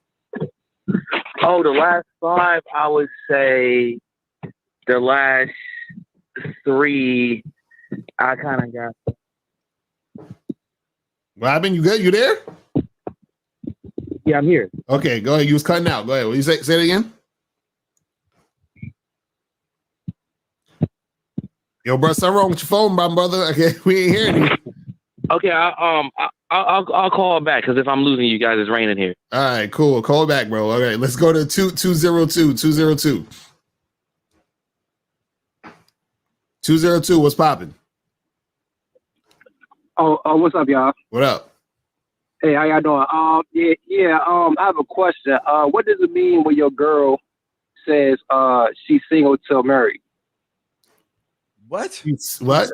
Oh, the last 5, I would say the last 3, I kind of got. Robin, you good? You there? Yeah, I'm here. Okay, go ahead. You was cutting out. Go ahead. What you say? Say it again. Yo, bro, something wrong with your phone, my brother. Okay, we ain't hearing you. Okay, I'll call back because if I'm losing you guys, it's raining here. All right, cool. Call back, bro. All right, let's go to 202. 202. What's popping? Oh, what's up, y'all? What up? Hey, how y'all doing? I have a question. What does it mean when your girl says she's single till married? What? What?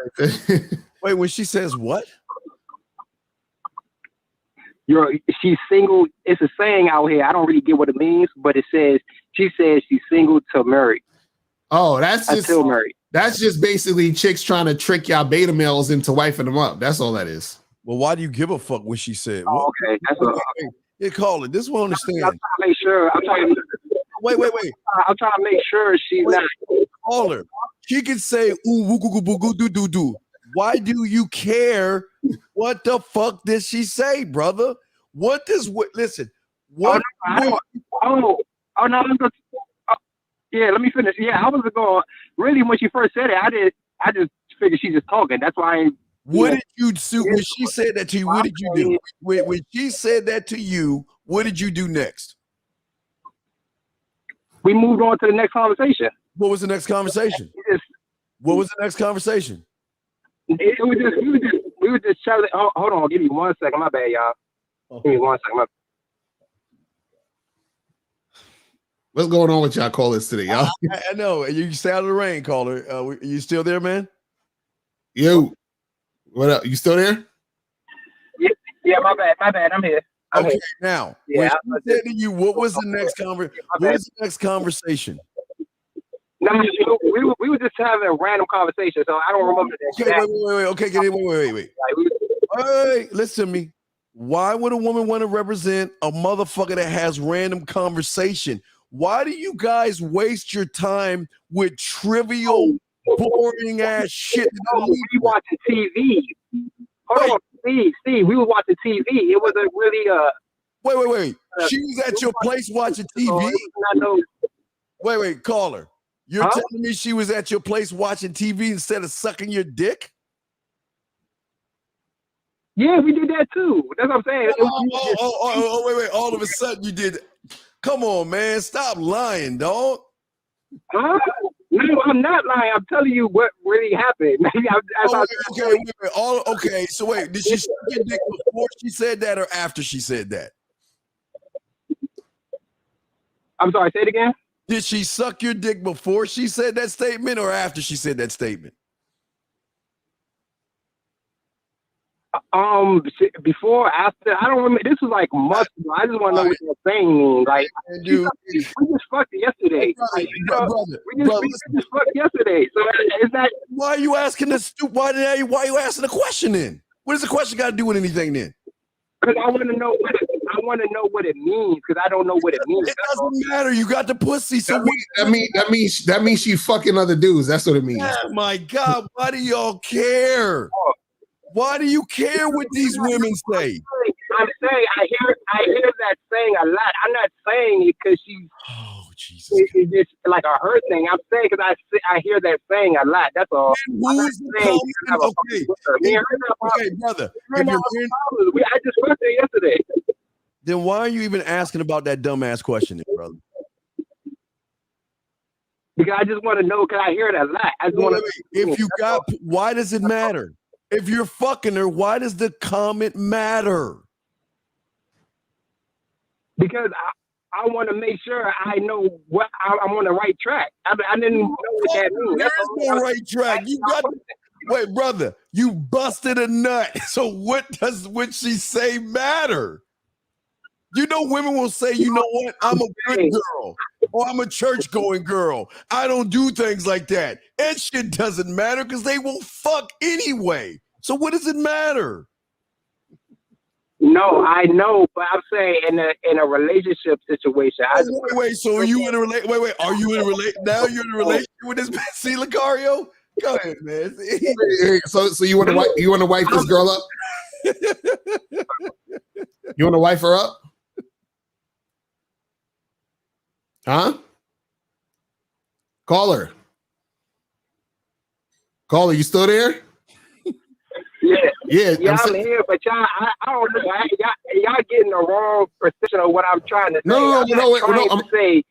Wait, when she says what? She's single. It's a saying out here. I don't really get what it means, but she says she's single till married. Oh, that's just until married. That's just basically chicks trying to trick y'all beta males into wifing them up. That's all that is. Well, why do you give a fuck what she said? Oh, okay. That's what. Yeah, call it. This is what I understand. I'm trying to make sure. Wait. I'm trying to make sure she's not. Call her. She can say ooh woo goo goo goo doo doo doo. Why do you care? What the fuck did she say, brother? What does what? Listen. What? No. Yeah, let me finish. Yeah, I was going. Really, when she first said it, I just figured she's just talking. That's why. What did you do when she said that to you? What did you do? When she said that to you, what did you do next? We moved on to the next conversation. What was the next conversation? What was the next conversation? We were just chatting. Oh, hold on, give me 1 second. My bad, y'all. Give me 1 second. What's going on with y'all callers today, y'all? I know. You stay out of the rain, caller. You still there, man? Yo, what up? You still there? Yeah, my bad. I'm here. Okay, now, when she said to you, what was the next conversation? No, we were just having a random conversation, so I don't remember that. Okay, wait. Okay, wait. Listen to me. Why would a woman want to represent a motherfucker that has random conversation? Why do you guys waste your time with trivial, boring ass shit? We watching TV. Hold on, Steve. We were watching TV. It was a really Wait. She was at your place watching TV. Wait, caller. You're telling me she was at your place watching TV instead of sucking your dick? Yeah, we did that too. That's what I'm saying. Wait. All of a sudden you did. Come on, man. Stop lying, dog. Huh? No, I'm not lying. I'm telling you what really happened. Okay. So wait, did she suck your dick before she said that or after she said that? I'm sorry, say it again. Did she suck your dick before she said that statement or after she said that statement? Before, after, I don't remember. This was like months ago. I just want to know what you're saying. Like, we just fucked yesterday. We just fucked yesterday. So it's not. Why are you asking this? Why are you asking the question then? What does the question got to do with anything then? Because I want to know what it means. Because I don't know what it means. It doesn't matter. You got the pussy. So that means she fucking other dudes. That's what it means. Oh my God! Why do y'all care? Why do you care what these women say? I'm saying I hear that saying a lot. I'm not saying it because she's Jesus. It's just like a her thing. I'm saying because I hear that saying a lot. That's all. Who's the common? Okay, brother. If you're I just went there yesterday. Then why are you even asking about that dumbass question, brother? Because I just want to know. Because I hear it a lot. I just want to. If you got, why does it matter? If you're fucking her, why does the comment matter? Because I want to make sure I know what I'm on the right track. I didn't know what that means. There's no right track. You got. Wait, brother, you busted a nut. So what does what she say matter? You know, women will say, you know what? I'm a good girl, or I'm a church-going girl. I don't do things like that. And shit doesn't matter because they will fuck anyway. So what does it matter? No, I know, but I'm saying in a relationship situation. So are you in a Wait. Are you in a Now you're in a relationship with this man? See, Lucario? Go ahead, man. So you want to wife this girl up? You want to wife her up? Huh? Caller, you still there? Yeah. I'm here, but y'all, I don't know. Y'all getting the wrong perception of what I'm trying to say.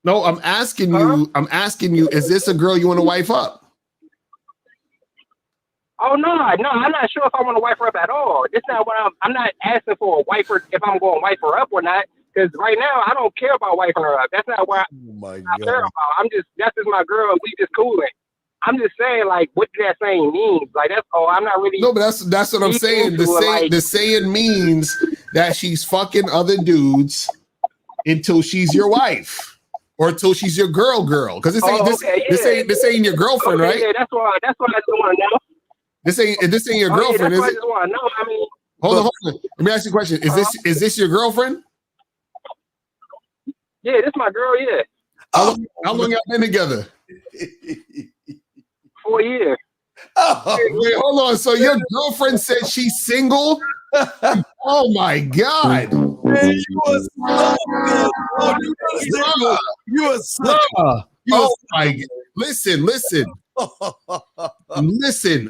No, I'm asking you. I'm asking you. Is this a girl you want to wife up? Oh no, I'm not sure if I want to wife her up at all. This not what I'm not asking for a wifer if I'm going to wife her up or not. Because right now I don't care about wifing her up. That's not what I care about. That's just my girl. We just cooling. I'm just saying, like, what that saying means. Like, that's all. I'm not really. No, but that's what I'm saying. The saying means that she's fucking other dudes until she's your wife or until she's your girl. Because this ain't your girlfriend, right? Yeah, that's why I just want to know. This ain't your girlfriend, is it? I just want to know. I mean, hold on. Let me ask you a question. Is this your girlfriend? Yeah, this my girl. Yeah. How long y'all been together? 4 years. Wait, hold on. So your girlfriend said she's single? Oh my God. Man, you a sucker. You a sucker. Oh my God. Listen. Listen.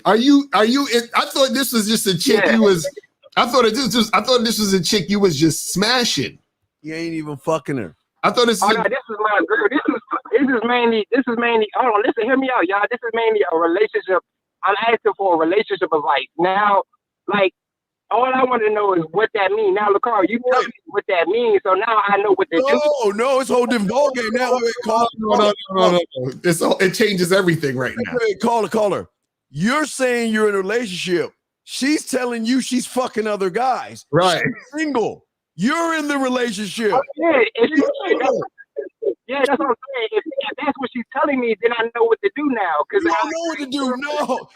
Are you I thought this was just a chick you was I thought this was a chick you was just smashing. You ain't even fucking her. I thought this no, this is my girl. This is mainly hold on, listen, hear me out, y'all. This is mainly a relationship. I'm asking for a relationship of like now, like all I want to know is what that means. Now, Lucar, you tell me what that means, so now I know what to do. No, it's a whole different ball game now. No. It changes everything right now. Caller. You're saying you're in a relationship. She's telling you she's fucking other guys. Right. She's single. You're in the relationship. Oh, yeah, that's what I'm saying. If that's what she's telling me, then I know what to do now. Because I don't know what to do. No.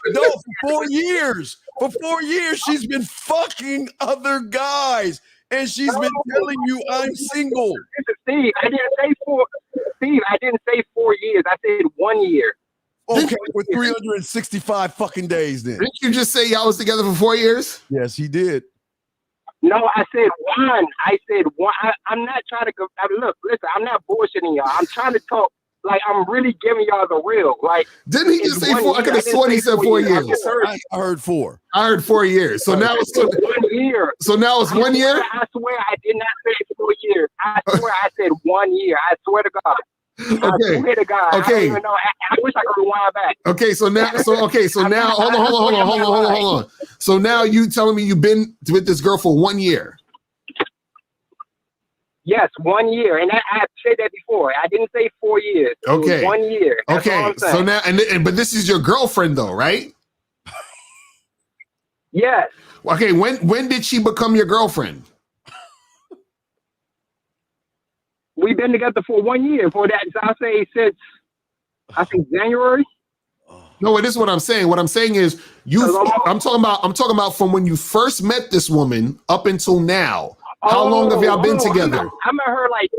For 4 years. For 4 years, she's been fucking other guys. And she's been telling you I'm single. Steve, I didn't say 4 years. I said 1 year. Okay, with 365 fucking days then. Didn't you just say y'all was together for 4 years? Yes, he did. No, I said one. I'm not trying to go. Look, listen, I'm not bullshitting y'all. I'm trying to talk like I'm really giving y'all the real. Like, didn't he just say 4? I could have sworn he said 4 years. I heard 4. I heard 4 years. So now it's 1 year. So now it's 1 year? I swear I did not say 4 years. I swear I said 1 year. I swear to God. Okay. I swear to God. Okay. I don't even know. I wish I could rewind back. Okay, so now hold on. So now you telling me you've been with this girl for 1 year? Yes, 1 year, and I said that before. I didn't say 4 years. Okay, 1 year. That's all I'm saying. So now but this is your girlfriend though, right? Yes. Okay, when did she become your girlfriend? We've been together for 1 year. For that, so I say since January. No, this is what I'm saying. What I'm saying is I'm talking about from when you first met this woman up until now. How long have y'all been together? I met her like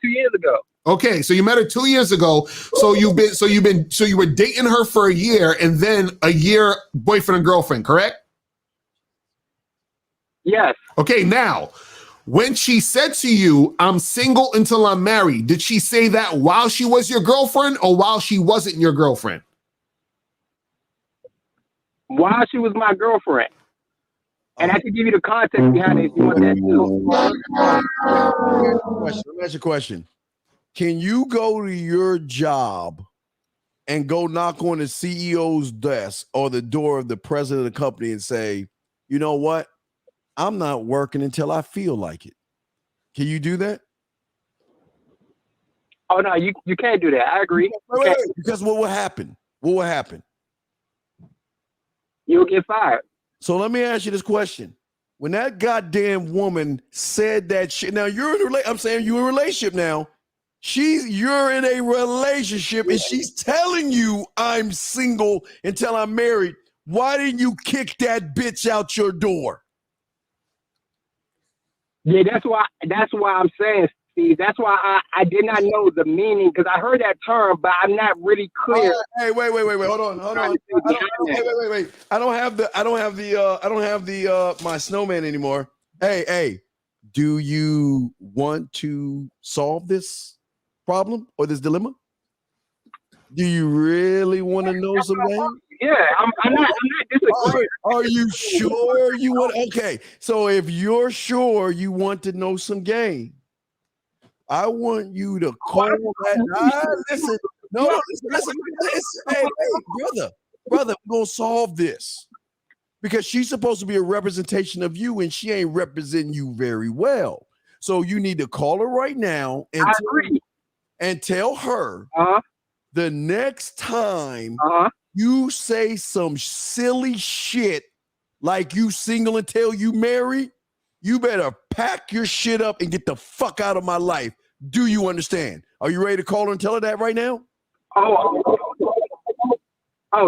2 years ago. Okay, so you met her 2 years ago. So you were dating her for a year and then a year boyfriend and girlfriend, correct? Yes. Okay, now When she said to you, I'm single until I'm married, did she say that while she was your girlfriend or while she wasn't your girlfriend? While she was my girlfriend. And I can give you the context behind it if you want that too. Let me ask you a question. Can you go to your job and go knock on the CEO's desk or the door of the president of the company and say, you know what? I'm not working until I feel like it. Can you do that? Oh, no, you can't do that. I agree. Wait, because what will happen? What will happen? You'll get fired. So let me ask you this question. When that goddamn woman said that shit, now you're in a relationship. I'm saying you're in a relationship now. You're in a relationship and she's telling you I'm single until I'm married. Why didn't you kick that bitch out your door? Yeah, that's why I'm saying, Steve. That's why I did not know the meaning because I heard that term, but I'm not really clear. Hey, wait. Hold on. Wait. I don't have the my snowman anymore. Hey. Do you want to solve this problem or this dilemma? Do you really want to know something? Yeah, I'm not disagreeing. Are you sure you want? Okay, so if you're sure you want to know some game, I want you to call that. Listen, listen. Hey, brother, we're gonna solve this because she's supposed to be a representation of you, and she ain't representing you very well. So you need to call her right now and tell her the next time you say some silly shit like you single until you married, you better pack your shit up and get the fuck out of my life. Do you understand? Are you ready to call her and tell her that right now? Oh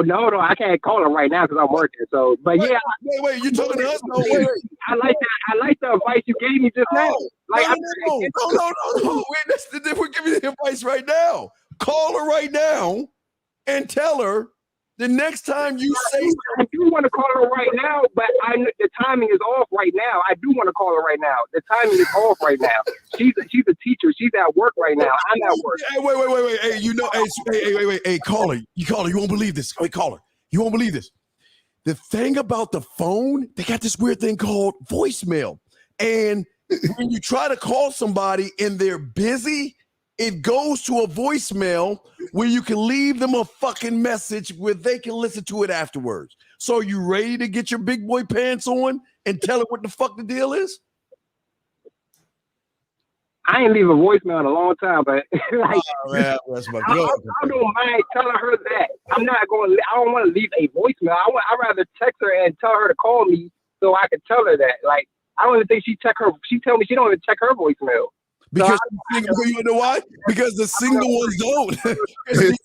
no, I can't call her right now because I'm working. So, but yeah. Wait, you talking to us? No, wait. I like that. I like the advice you gave me just now. Like, no. We're giving you the advice right now. Call her right now and tell her the next time you say something. I do want to call her right now, but the timing is off right now. I do want to call her right now. The timing is off right now. She's a teacher. She's at work right now. I'm at work. Hey, wait. Hey, you know, wait. Hey, call her. You call her. You won't believe this. Wait, call her. You won't believe this. The thing about the phone, they got this weird thing called voicemail. And when you try to call somebody and they're busy, it goes to a voicemail where you can leave them a fucking message where they can listen to it afterwards. So are you ready to get your big boy pants on and tell her what the fuck the deal is? I ain't leave a voicemail in a long time, but like, man, that's my I don't mind telling her that. I don't want to leave a voicemail. I'd rather text her and tell her to call me so I can tell her that. Like, I don't even think she tell me she don't even check her voicemail. Because you know why? Because the single ones don't. Because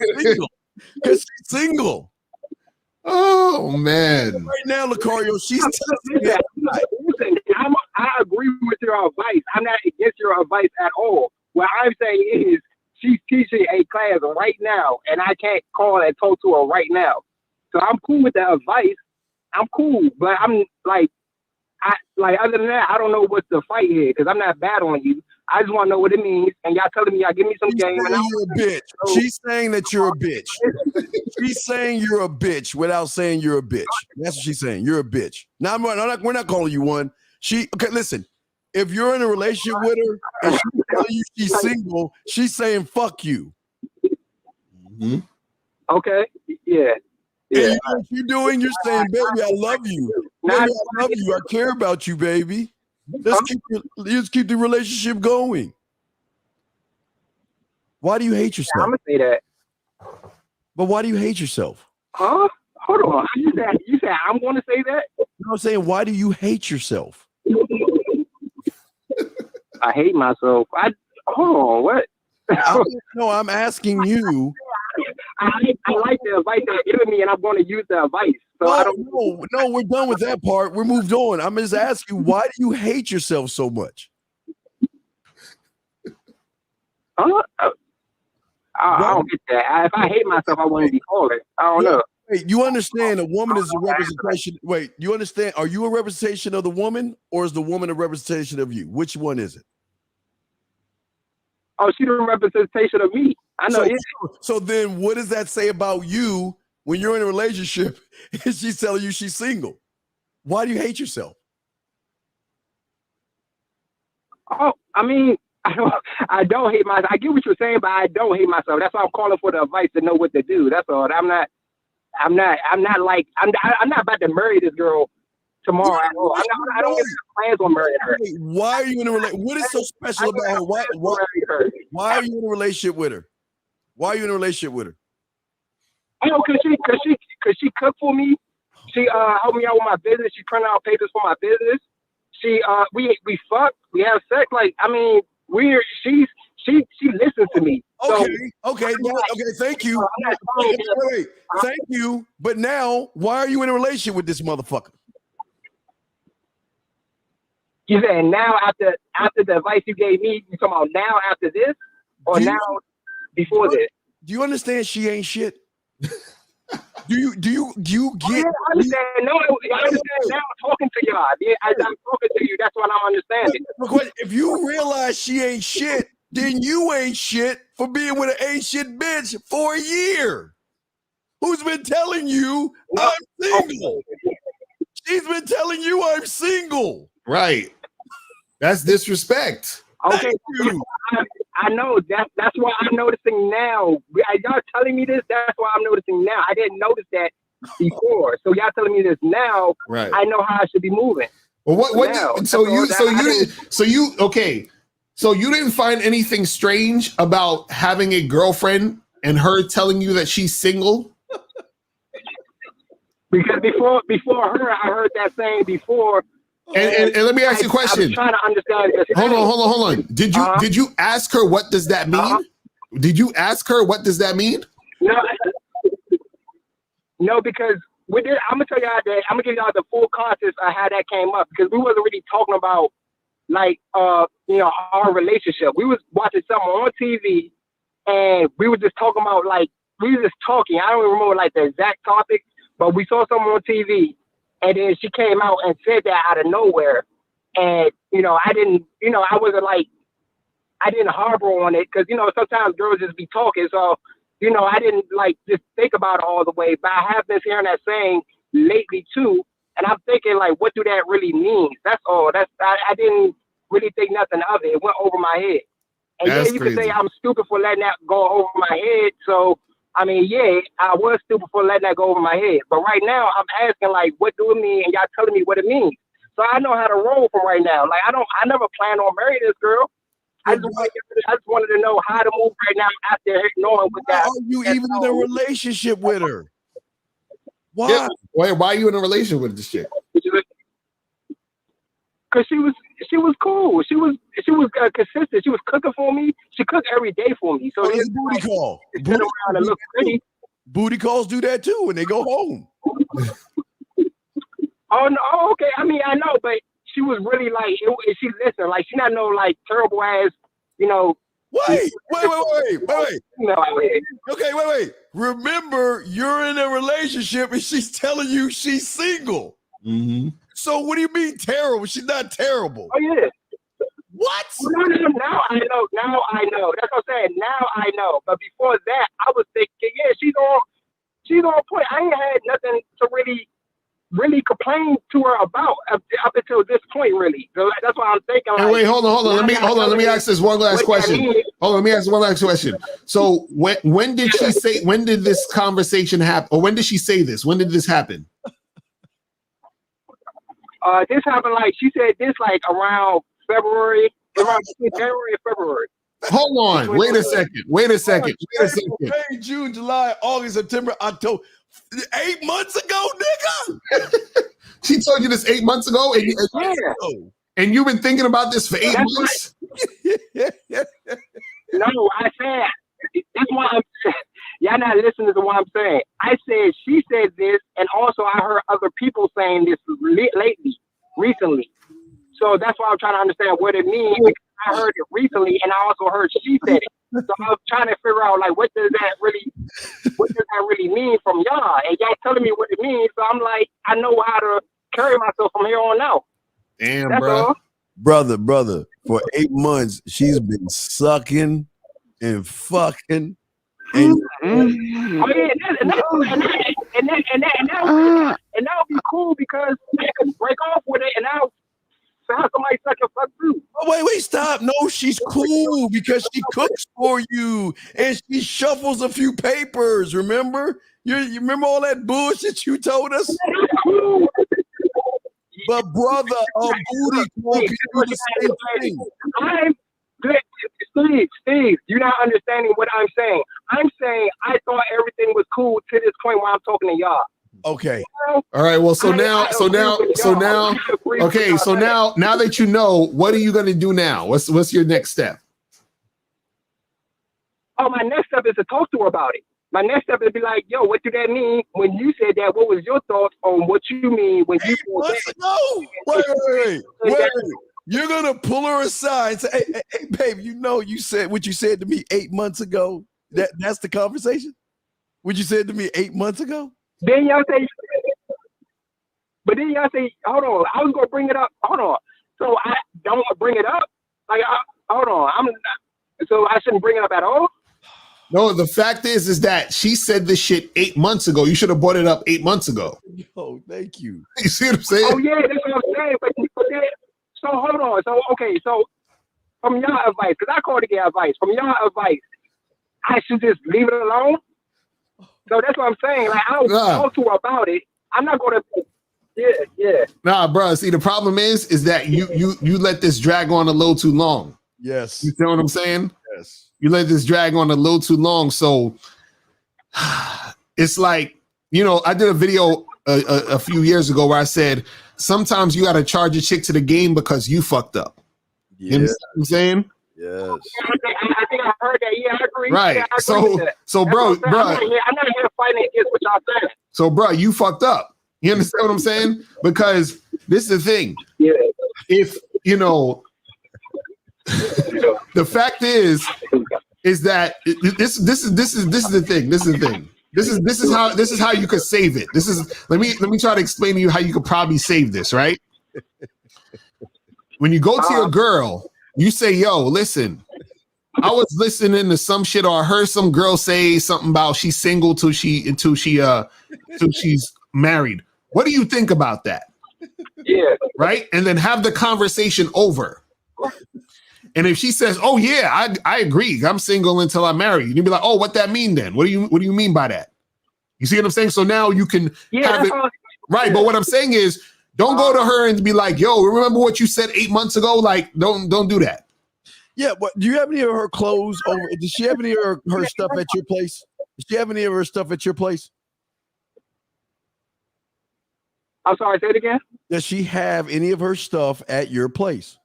she's single. Oh man! Right now, Lucario, she's telling me that. Listen, I agree with your advice. I'm not against your advice at all. What I'm saying is she's teaching a class right now, and I can't call and talk to her right now. So I'm cool with the advice. I'm cool, but I'm like, other than that, I don't know what's the fight here because I'm not battling you. I just want to know what it means, and y'all telling me y'all give me some game. And you're a bitch. She's saying that you're a bitch. She's saying you're a bitch without saying you're a bitch. That's what she's saying. You're a bitch. Now we're not calling you one. Okay, listen. If you're in a relationship with her and she's telling you she's single, she's saying fuck you. Mm-hmm. Okay. Yeah. And you know what you're doing? You're saying, baby, I love you. Baby, I love you. I care about you, baby. Let's keep the relationship going. Why do you hate yourself? I'm gonna say that. But why do you hate yourself? Huh? Hold on. You said I'm gonna say that? No, I'm saying, why do you hate yourself? I hate myself. Hold on, what? No, I'm asking you. I like the advice that you're giving me, and I'm going to use the advice. So No, we're done with that part. We're moved on. I'm just asking you, why do you hate yourself so much? I don't get that. If I hate myself, I wouldn't be calling. I don't know. Wait, you understand a woman is a representation. Wait, you understand? Are you a representation of the woman, or is the woman a representation of you? Which one is it? Oh, she's a representation of me. I know. So then, what does that say about you when you're in a relationship and she's telling you she's single? Why do you hate yourself? Oh, I mean, I don't hate myself. I get what you're saying, but I don't hate myself. That's why I'm calling for the advice to know what to do. That's all. I'm not about to marry this girl tomorrow at all. I don't have plans on marrying her. Why are you in a relationship? What is so special about her? Why are you in a relationship with her? Why are you in a relationship with her? Oh, cause she cooked for me. She helped me out with my business. She printed out papers for my business. She we fuck. We have sex. Like, I mean, she listens to me. Okay. Thank you. Wait. Thank you. But now, why are you in a relationship with this motherfucker? You saying now after the advice you gave me? You talking about now after this, or now before this? Do you understand? She ain't shit. Do you get? I understand. No, I understand now. Talking to y'all, as I'm talking to you, that's what I'm understanding. If you realize she ain't shit, then you ain't shit for being with an ain't shit bitch for a year. Who's been telling you I'm single? She's been telling you I'm single. Right. That's disrespect. Okay, I know that's why I'm noticing now. Y'all telling me this, that's why I'm noticing now. I didn't notice that before. So y'all telling me this now, right? I know how I should be moving. Well, so you didn't find anything strange about having a girlfriend and her telling you that she's single? Because before her, I heard that saying before. And let me ask you a question. I'm trying to understand this. Hold on. Did you ask her what does that mean? Did you ask her what does that mean? No, because I'm gonna tell y'all that I'm gonna give y'all the full context of how that came up, because we wasn't really talking about like our relationship. We was watching something on TV and we were just talking about we were just talking. I don't even remember like the exact topic, but we saw something on TV. And then she came out and said that out of nowhere. And, I wasn't I didn't harbor on it because, sometimes girls just be talking. So, I didn't just think about it all the way. But I have been hearing that saying lately too. And I'm thinking what do that really mean? That's all. I didn't really think nothing of it. It went over my head. And That's you crazy. can say I'm stupid for letting that go over my head. So, I mean, yeah, I was stupid for letting that go over my head. But right now, I'm asking, what do it mean? And y'all telling me what it means. So I know how to roll from right now. I never plan on marrying this girl. I just wanted to know how to move right now after knowing what that. Why are you even in a relationship with her? Why? Yeah. Why are you in a relationship with this chick? Because she was cool. She was consistent. She was cooking for me. She cooked every day for me. So it's a booty call. Sit around and look pretty. Booty calls do that too when they go home. Oh no, okay. I mean, I know, but she was really she listened. She not no terrible ass, Wait. Okay, wait. Remember, you're in a relationship and she's telling you she's single. Mm-hmm. So what do you mean terrible? She's not terrible. Oh yeah. What? No, now I know. That's what I'm saying. Now I know. But before that, I was thinking, yeah, she's on point. I ain't had nothing to really complain to her about up until this point, really. So that's why I'm thinking. Hey, wait, hold on. Let me ask this one last question. Let me ask one last question. So when did she say? When did this conversation happen? Or when did she say this? When did this happen? This happened she said this around February, around January and February. Hold on. Wait a second. May, June, July, August, September, October. 8 months ago, nigga. She told you this 8 months ago, and you've been thinking about this for 8 months. No, I said that's why I'm saying. Y'all not listening to what I'm saying. I said she said this, and also I heard other people saying this recently. So that's why I'm trying to understand what it means. I heard it recently, and I also heard she said it. So I'm trying to figure out like what does that really mean from y'all? And y'all telling me what it means, so I'm like, I know how to carry myself from here on out. Damn, That's bro. all. Brother, for 8 months, she's been sucking and fucking. And Oh yeah, and that would be cool because I could break off with it, and I'll have somebody suck your fuck too. oh, wait, stop. No, she's cool because she cooks for you and she shuffles a few papers. Remember? You remember all that bullshit you told us? But brother, a booty call can do the same thing. Steve, you're not understanding what I'm saying. I'm saying I thought everything was cool to this point while I'm talking to y'all. Okay. All right. Well, now that you know, what are you gonna do now? What's your next step? Oh, my next step is to talk to her about it. My next step is to be like, yo, what do that mean? When you said that, what was your thoughts on what you mean when you said that? Wait. You're gonna pull her aside and say, hey, babe, you said what you said to me 8 months ago. That's the conversation? What you said to me 8 months ago? Then y'all say, hold on, I was gonna bring it up. Hold on. So I don't bring it up? Like, hold on. So I shouldn't bring it up at all? No, the fact is that she said this shit 8 months ago. You should have brought it up 8 months ago. Oh, thank you. You see what I'm saying? Oh yeah, that's what I'm saying. But so hold on. So okay, so from y'all advice, because I called to get advice. From y'all advice, I should just leave it alone. So that's what I'm saying. Like I'll talk to her about it. I'm not gonna. Yeah. Nah, bro. See, the problem is that you let this drag on a little too long. Yes. You know what I'm saying? Yes. You let this drag on a little too long. So it's like, I did a video a few years ago where I said, sometimes you got to charge a chick to the game because you fucked up. Yeah. You know what I'm saying? Yes. I think I heard that. Yeah, I agree. Right. Yeah, I agree with that. So bro. I'm not here fighting against what y'all saying. So, bro, you fucked up. You understand what I'm saying? Because this is the thing. Yeah. If, the fact is that this is the thing. This is the thing. This is how you could save it. Let me try to explain to you how you could probably save this, right? When you go to your girl, you say, yo, listen, I was listening to some shit or I heard some girl say something about she's single till she's married. What do you think about that? Yeah. Right? And then have the conversation over. And if she says, "Oh yeah, I agree. I'm single until I'm married," you'd be like, "Oh, what that mean then? What do you mean by that?" You see what I'm saying? So now you can have it right. But what I'm saying is, don't go to her and be like, "Yo, remember what you said 8 months ago?" Like, don't do that. Yeah, but do you have any of her clothes over? Does she have any of her stuff at your place? Does she have any of her stuff at your place? I'm sorry, say it again. Does she have any of her stuff at your place?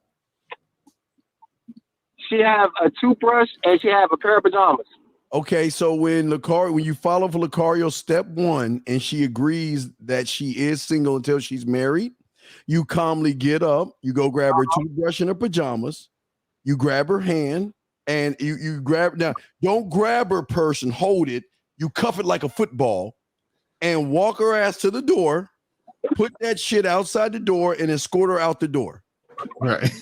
She have a toothbrush and she have a pair of pajamas. Okay, so when you follow for Lucario step 1 and she agrees that she is single until she's married, you calmly get up, you go grab her toothbrush and her pajamas, you grab her hand, and you grab, now don't grab her purse and hold it, you cuff it like a football and walk her ass to the door, put that shit outside the door and escort her out the door. Right.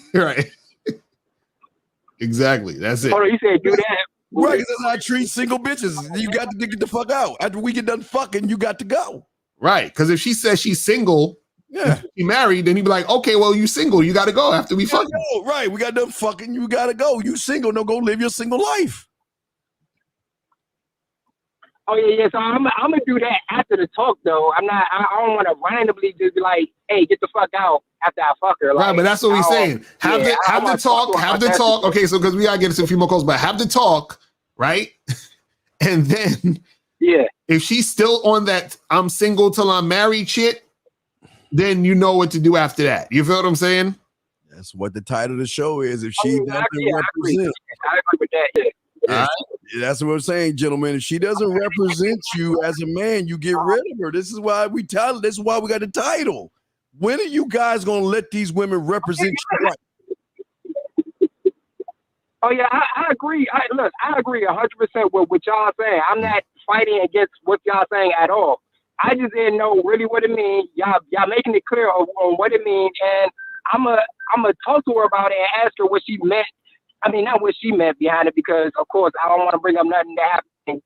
Exactly. That's it. Hold on, you said do that. Right, that's how I treat single bitches. You got to get the fuck out. After we get done fucking, you got to go. Right, because if she says she's single, she married, then he'd be like, okay, well, you single, you got to go after we fuck. Right, we got done fucking, you got to go. You single, no, go live your single life. Oh yeah. So I'm gonna do that after the talk though. I don't want to randomly just be like, hey, get the fuck out after I fuck her. Like, right, but that's what we're saying. Have the talk. Okay, so because we gotta get into a few more calls, but have the talk, right? And then if she's still on that I'm single till I'm married shit, then you know what to do after that. You feel what I'm saying? That's what the title of the show is. If she doesn't represent, I agree with that. Yeah. That's what I'm saying, gentlemen. If she doesn't represent you as a man, you get rid of her. This is why we title. This is why we got the title. When are you guys gonna let these women represent you right? Oh yeah, I agree. I agree 100% with what y'all saying. I'm not fighting against what y'all saying at all. I just didn't know really what it means. Y'all making it clear on what it means, and I'm a talk to her about it and ask her what she meant. I mean, not what she meant behind it, because of course I don't want to bring up nothing that happened.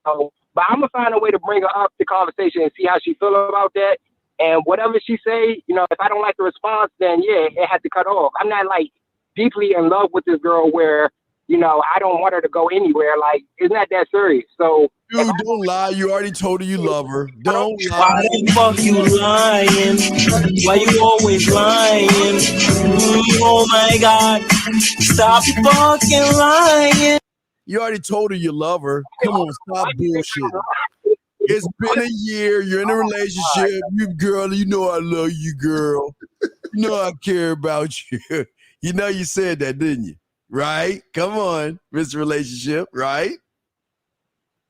So, but I'm gonna find a way to bring her up the conversation and see how she feel about that. And whatever she say, if I don't like the response, then yeah, it has to cut off. I'm not like deeply in love with this girl where, I don't want her to go anywhere. Like, it's not that serious. So, dude, don't lie. You already told her you love her. Don't lie. Why the fuck you lying? Why you always lying? Oh my God. Stop fucking lying. You already told her you love her. Come on, stop bullshitting. It's been a year. You're in a relationship. Girl, you know I love you, girl. You know I care about you. You know you said that, didn't you? Right? Come on, Mr. Relationship. Right?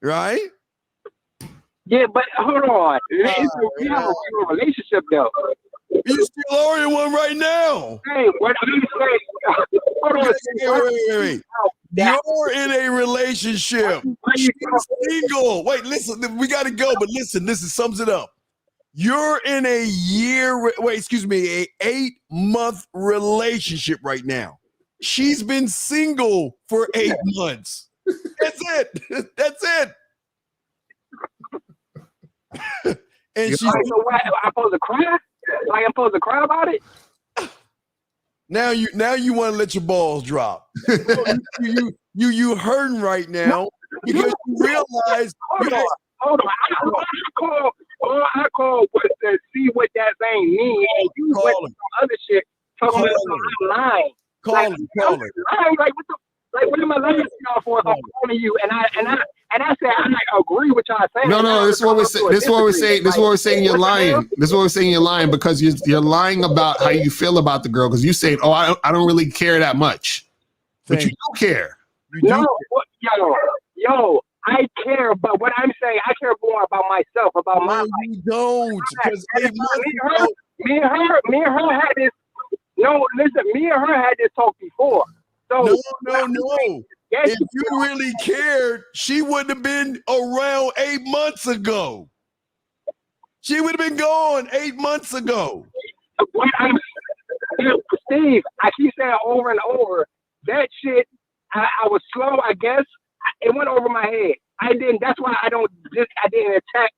Right? Yeah, but hold on. We have a real relationship, though. You still are in one right now. Hey, what I'm saying? Hold on. Wait. You're in a relationship. She's single. Wait, listen, we got to go, but listen, this sums it up. You're in a 8-month relationship right now. She's been single for 8 months. That's it. That's it. And she's so what, I'm supposed to cry? Like I'm supposed to cry about it? Now you want to let your balls drop. you hurting right now because you realize. Hold on. I call to see what that thing means, and you went to some other shit talking about I'm lying. Call her. What am I lying to y'all for if I'm calling you? And I said I agree with y'all saying. No, this is what we're saying. This is what we're saying. This is what we're saying. You're lying. This is what we're saying. You're lying because you're lying about how you feel about the girl, because you saying, I don't really care that much, but you do care. Yo, I care, but what I'm saying, I care more about myself, about my life. You don't. Because me and her had this. No, listen, me and her had this talk before. So no. If you really cared, she wouldn't have been around 8 months ago. She would have been gone 8 months ago. Steve, I keep saying over and over, that shit, I was slow, I guess. It went over my head. I didn't. That's why I didn't attack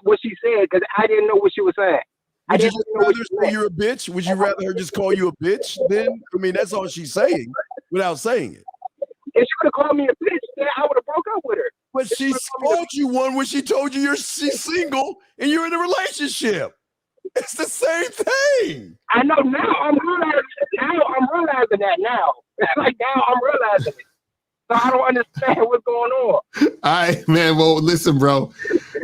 what she said, because I didn't know what she was saying. Would you rather say you're a bitch? Would you rather her just call you a bitch then? I mean, that's all she's saying without saying it. If she would have called me a bitch, then I would have broke up with her. But she called you one when she told you she's single and you're in a relationship. It's the same thing. I know now. I'm realizing that now. Like now I'm realizing it. So I don't understand what's going on. All right, man. Well, listen, bro.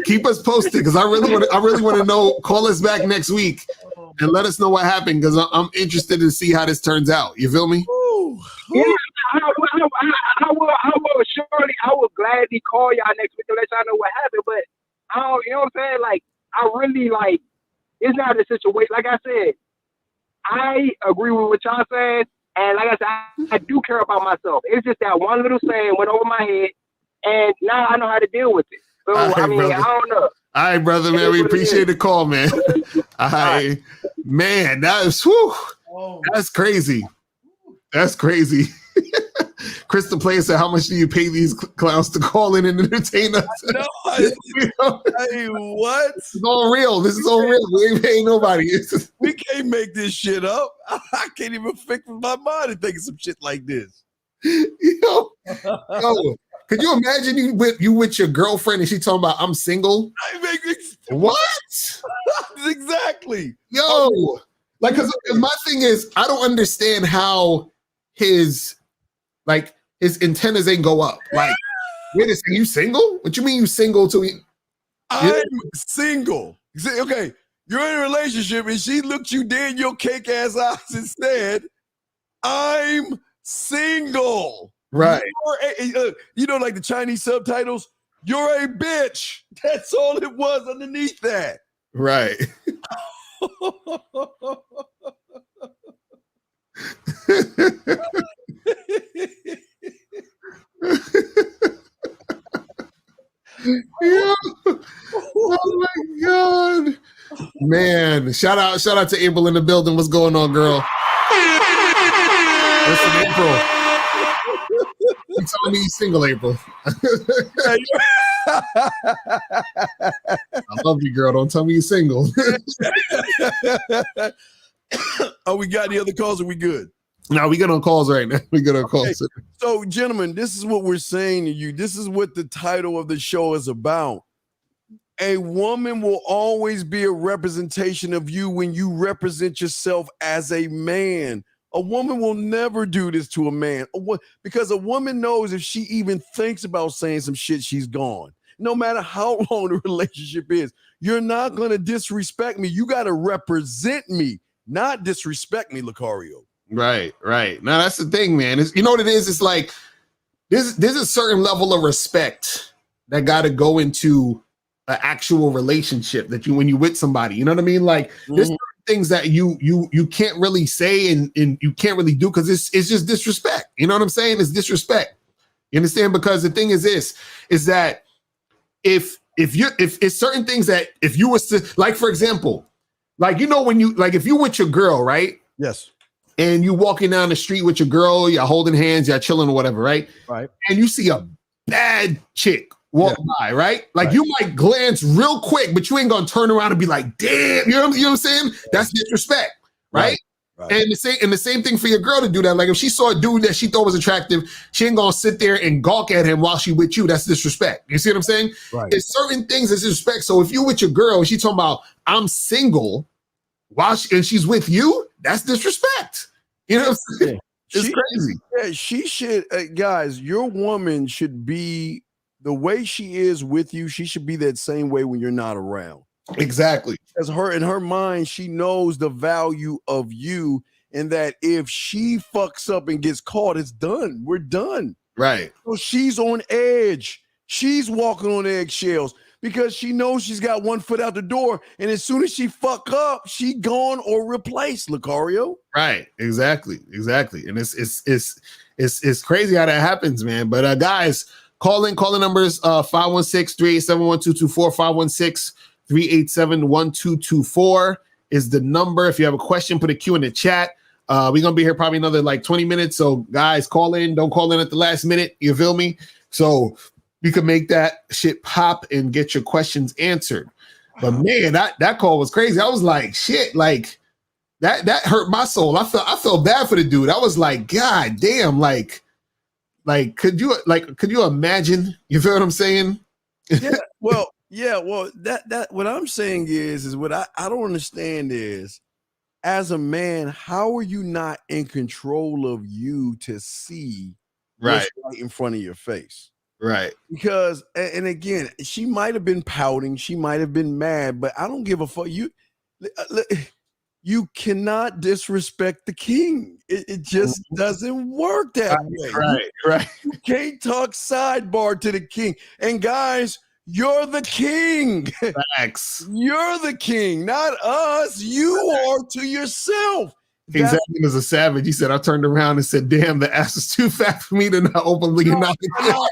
Keep us posted, because I really want to know. Call us back next week and let us know what happened, because I'm interested to see how this turns out. You feel me? Yeah, I will surely. I will gladly call y'all next week to let y'all know what happened. But I don't, you know what I'm saying? Like I really like. It's not a situation. Like I said, I agree with what y'all saying. And like I said, I do care about myself. It's just that one little saying went over my head, and now I know how to deal with it. So, right, I mean, brother. I don't know. All right, brother, man. We appreciate the call, man. All right. Man, that's crazy. That's crazy. Crystal Play said, how much do you pay these clowns to call in and entertain us? Hey, what? It's all real. This is all real. We ain't paying nobody. We can't make this shit up. I can't even fix my mind to think of some shit like this. Yo, could you imagine you with your girlfriend and she talking about I'm single? What? Exactly. Yo, like, cause my thing is, I don't understand how his antennas ain't go up. Like, wait a second, you single? What you mean you single to me? I'm single. Okay, you're in a relationship and she looked you dead in your cake ass eyes and said, I'm single. Right. Like the Chinese subtitles, you're a bitch. That's all it was underneath that. Right. Man, shout out to April in the building. What's going on, girl? Listen, April. You telling me you're single, April? I love you, girl. Don't tell me you're single. Oh, we got any other calls? Are we good? No, we get on calls right now. We get on calls. So, gentlemen, this is what we're saying to you. This is what the title of the show is about. A woman will always be a representation of you when you represent yourself as a man. A woman will never do this to a man because a woman knows if she even thinks about saying some shit, she's gone. No matter how long the relationship is, you're not going to disrespect me. You got to represent me, not disrespect me, Lucario. Right. Now that's the thing, man. You know what it is? It's like there's a certain level of respect that got to go into an actual relationship that when you with somebody. You know what I mean? Like there's certain things that you can't really say and you can't really do because it's just disrespect. You know what I'm saying? It's disrespect. You understand? Because the thing is that if it's certain things that if you was to, like, for example, like, you know, when you, like, if you with your girl, right? Yes. And you walking down the street with your girl, you're holding hands, you're chilling or whatever, right? Right. And you see a bad chick walk by, right? Like you might glance real quick, but you ain't gonna turn around and be like, damn, you know what I'm saying? That's disrespect, right? And the same thing for your girl to do that. Like if she saw a dude that she thought was attractive, she ain't gonna sit there and gawk at him while she with you. That's disrespect. You see what I'm saying? Right. There's certain things that's disrespect. So if you with your girl and she talking about I'm single while she's with you, that's disrespect. You know what I'm saying? It's crazy. Yeah, she should, guys, your woman should be the way she is with you. She should be that same way when you're not around. Exactly. Because in her mind, she knows the value of you, and that if she fucks up and gets caught, it's done. We're done. Right. So she's on edge. She's walking on eggshells because she knows she's got one foot out the door, and as soon as she fuck up, she gone or replaced, Lucario. Right. Exactly. And it's crazy how that happens, man. But guys, call in numbers 516-387-1224, 516-387-1224 is the number. If you have a question, put a Q in the chat. We're gonna be here probably another like 20 minutes. So guys, call in. Don't call in at the last minute. You feel me? So we can make that shit pop and get your questions answered. But man, that call was crazy. I was like, shit, like that hurt my soul. I felt bad for the dude. I was like, God damn, like could you imagine? You feel what I'm saying? Well, that what I'm saying is what I don't understand is, as a man, how are you not in control of you to see what's right in front of your face? Right. Because, and again, she might have been pouting, she might have been mad, but I don't give a fuck. You cannot disrespect the king. It just doesn't work that way. Right. You can't talk sidebar to the king. And guys, you're the king. Facts. You're the king, not us. You are to yourself. Exactly. As a savage, he said, I turned around and said, damn, the ass is too fat for me to not openly acknowledge it. No.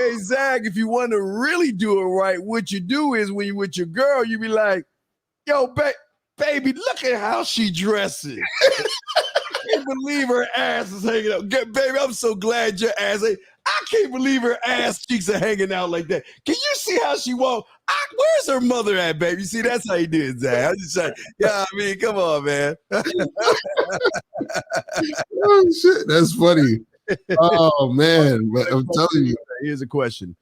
Hey, Zach, if you want to really do it right, what you do is when you're with your girl, you be like, yo, baby, look at how she dresses. I can't believe her ass is hanging out. Baby, I'm so glad your ass ain't. I can't believe her ass cheeks are hanging out like that. Can you see how she walk? Where's her mother at, baby? See, that's how you do it, Zach. I just like, yeah, I mean, come on, man. Oh, shit. That's funny. Oh, man. But I'm telling you. Here's a question.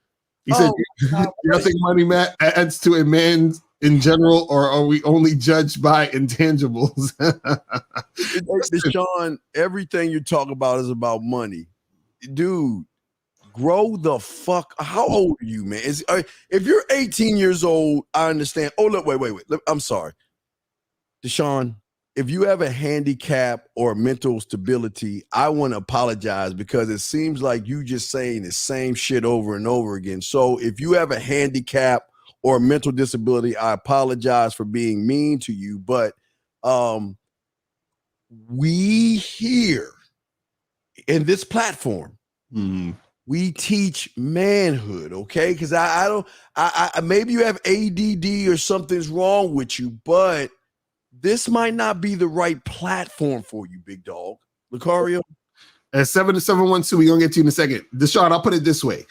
He said, you think money, Matt, adds to a man in general, or are we only judged by intangibles? Deshaun, everything you talk about is about money. Dude, grow the fuck. How old are you, man? If you're 18 years old, I understand. Oh, look, wait. I'm sorry. Deshaun, if you have a handicap or mental stability, I want to apologize because it seems like you just saying the same shit over and over again. So if you have a handicap or a mental disability, I apologize for being mean to you. But we here in this platform We teach manhood, okay? Because I don't, maybe you have ADD or something's wrong with you, but this might not be the right platform for you, big dog. Lucario? At 7-712, we're gonna get to you in a second. Deshaun, I'll put it this way.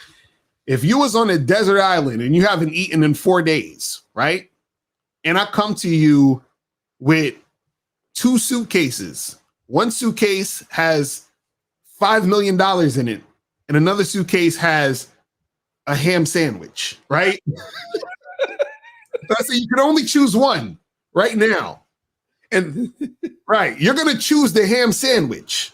If you was on a desert island and you haven't eaten in 4 days, right? And I come to you with 2 suitcases. One suitcase has $5 million in it, and another suitcase has a ham sandwich, right? I say you can only choose one right now. And right, you're gonna choose the ham sandwich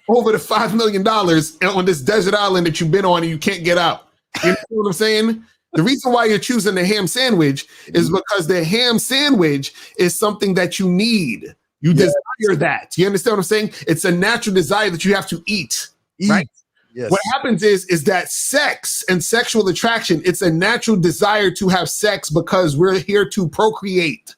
over the $5 million on this desert island that you've been on and you can't get out. You know what I'm saying? The reason why you're choosing the ham sandwich is because the ham sandwich is something that you need. You desire that. You understand what I'm saying? It's a natural desire that you have to eat. Right? Yes. What happens is that sex and sexual attraction, it's a natural desire to have sex because we're here to procreate.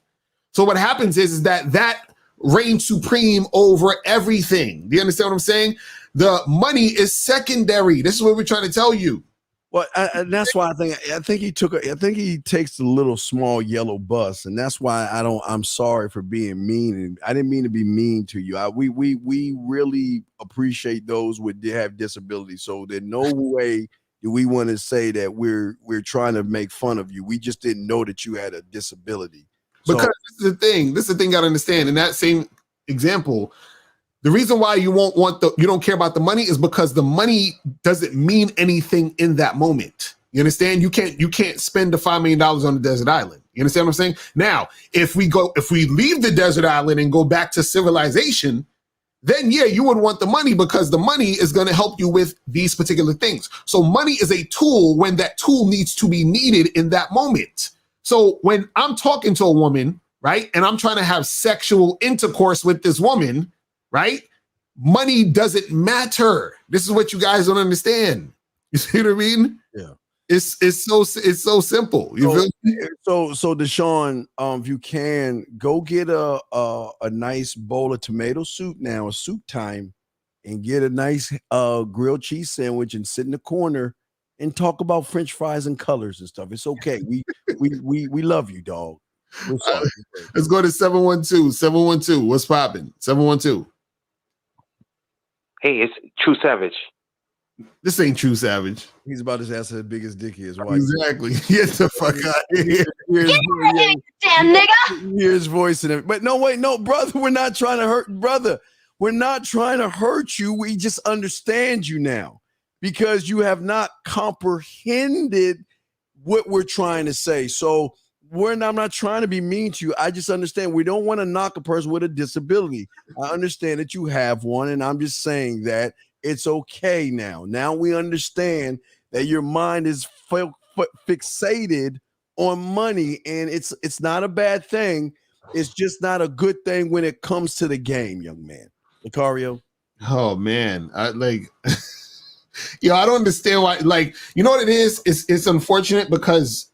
So what happens is that reigns supreme over everything. Do you understand what I'm saying? The money is secondary. This is what we're trying to tell you. Well, and that's why I think he takes the little small yellow bus, and that's why I'm sorry for being mean, and I didn't mean to be mean to you. We really appreciate those with have disabilities, so there's no way do we want to say that we're trying to make fun of you. We just didn't know that you had a disability. Because this is the thing. This is the thing you gotta understand. In that same example, the reason why you don't care about the money is because the money doesn't mean anything in that moment. You understand? You can't spend the $5 million on the desert island. You understand what I'm saying? Now, if we leave the desert island and go back to civilization, then yeah, you would want the money because the money is going to help you with these particular things. So money is a tool when that tool needs to be needed in that moment. So when I'm talking to a woman, right, and I'm trying to have sexual intercourse with this woman, right? Money doesn't matter. This is what you guys don't understand. You see what I mean? Yeah. It's so simple. You feel me? So Deshaun, if you can go get a nice bowl of tomato soup now, a soup time, and get a nice grilled cheese sandwich and sit in the corner and talk about French fries and colors and stuff. It's okay. We love you, dog. Let's go to 712. 712. What's popping? 712. Hey, it's True Savage. This ain't True Savage. He's about his ass as big as Dickie is. Exactly. Get the fuck out of here. Damn nigga. Hear his voice in it. But no, wait, no, brother, we're not trying to hurt, brother. We're not trying to hurt you. We just understand you now because you have not comprehended what we're trying to say. So I'm not trying to be mean to you. I just understand we don't want to knock a person with a disability. I understand that you have one, and I'm just saying that it's okay now. Now we understand that your mind is fixated on money, and it's not a bad thing. It's just not a good thing when it comes to the game, young man. Lucario? Oh, man. I don't understand why. Like, you know what it is? It's unfortunate because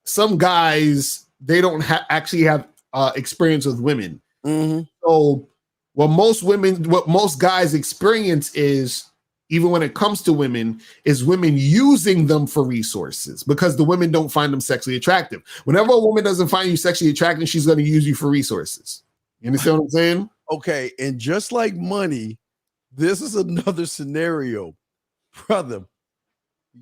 some guys, they don't actually have experience with women. Mm-hmm. So what most guys experience is, even when it comes to women, is women using them for resources because the women don't find them sexually attractive. Whenever a woman doesn't find you sexually attractive, she's going to use you for resources. You understand what I'm saying? Okay, and just like money, this is another scenario. Brother,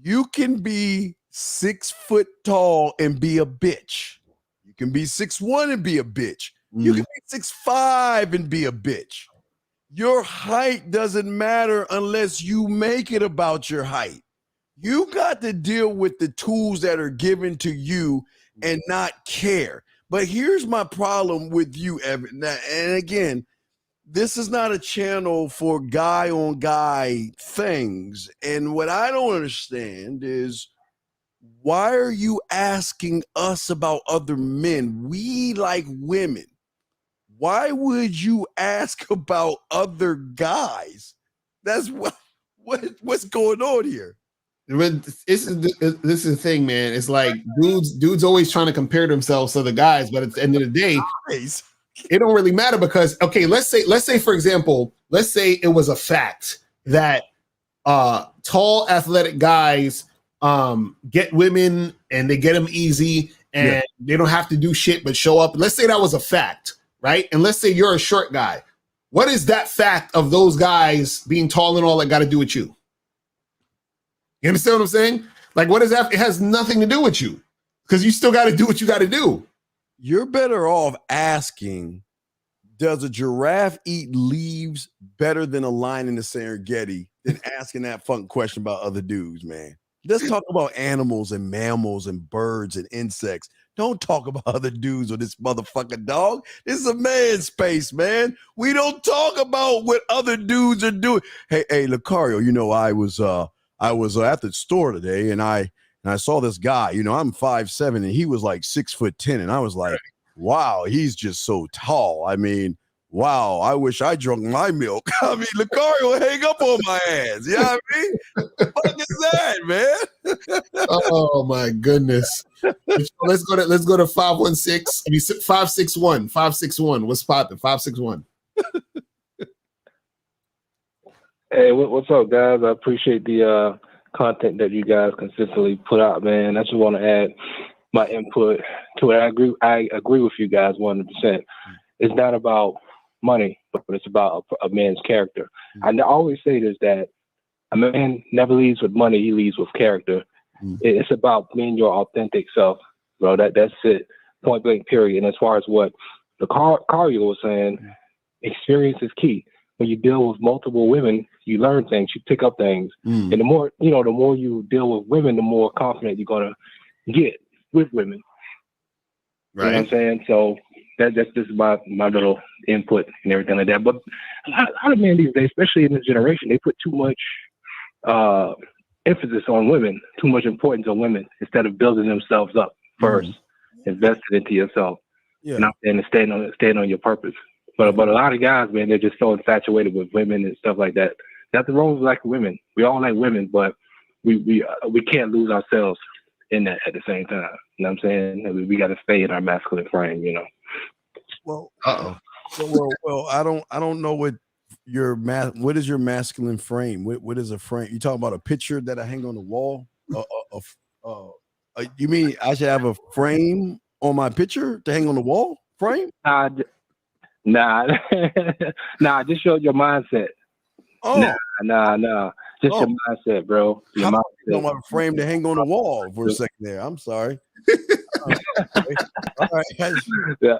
you can be 6 foot tall and be a bitch. You can be 6'1" and be a bitch. You can be 6'5" and be a bitch. Your height doesn't matter unless you make it about your height. You got to deal with the tools that are given to you and not care. But here's my problem with you, Evan. And again, this is not a channel for guy on guy things. And what I don't understand is, why are you asking us about other men? We like women. Why would you ask about other guys? That's what's going on here. This is the thing, man. It's like dudes always trying to compare themselves to the guys, but at the end of the day, it don't really matter because, okay, let's say for example, let's say it was a fact that tall, athletic guys get women and they get them easy and they don't have to do shit but show up. Let's say that was a fact, right? And let's say you're a short guy. What is that fact of those guys being tall and all that got to do with you? You understand what I'm saying? Like, what is that? It has nothing to do with you because you still got to do what you got to do. You're better off asking, does a giraffe eat leaves better than a lion in the Serengeti, than asking that fucking question about other dudes, man. Let's talk about animals and mammals and birds and insects. Don't talk about other dudes or this motherfucking dog. This is a man's space, man. We don't talk about what other dudes are doing. Hey, Lucario, you know, I was at the store today and I saw this guy, you know, I'm 5'7" and he was like 6'10", and I was like, wow, he's just so tall. I mean, wow, I wish I drunk my milk. I mean, Lucario will hang up on my ass. You know what I mean? What the fuck is that, man? Oh my goodness. Let's go to 516. I mean 561. 561. What's popping? 561. Hey, what's up, guys? I appreciate the content that you guys consistently put out, man. I just want to add my input to it. I agree with you guys 100%. It's not about money, but it's about a man's character. I always say this, that a man never leads with money, he leads with character. It's about being your authentic self, bro. That's it, point blank, period. And as far as what the Cario was saying, experience is key. When you deal with multiple women, you learn things, you pick up things. And the more you deal with women, the more confident you're gonna get with women. Right. You know what I'm saying? So that's just my little input and everything like that. But a lot of men these days, especially in this generation, they put too much emphasis on women, too much importance on women, instead of building themselves up first, invested into yourself. Yeah. Not and staying on your purpose. But a lot of guys, man, they're just so infatuated with women and stuff like that. Nothing wrong with liking women. We all like women, but we can't lose ourselves in that at the same time. You know what I'm saying? We got to stay in our masculine frame, you know. Well, well, I don't know what what is your masculine frame? What is a frame? You talking about a picture that I hang on the wall? You mean I should have a frame on my picture to hang on the wall? Frame? Nah, just show your mindset. Oh, nah. Just your mindset, bro. Your mindset. You know, my frame to hang on the wall for a second there. I'm sorry. All right.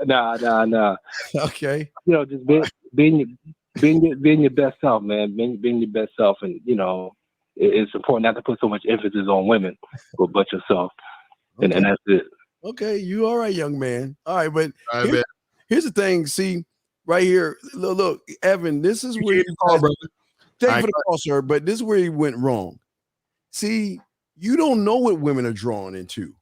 Nah. Okay. You know, just being your best self, man. Being your best self, and you know, it's important not to put so much emphasis on women, but yourself, and that's it. Okay, you all right, young man. All right, but here's the thing. See, right here, look, Evan. This is where you call, brother. Thank you for the call, sir. But this is where he went wrong. See, you don't know what women are drawn into.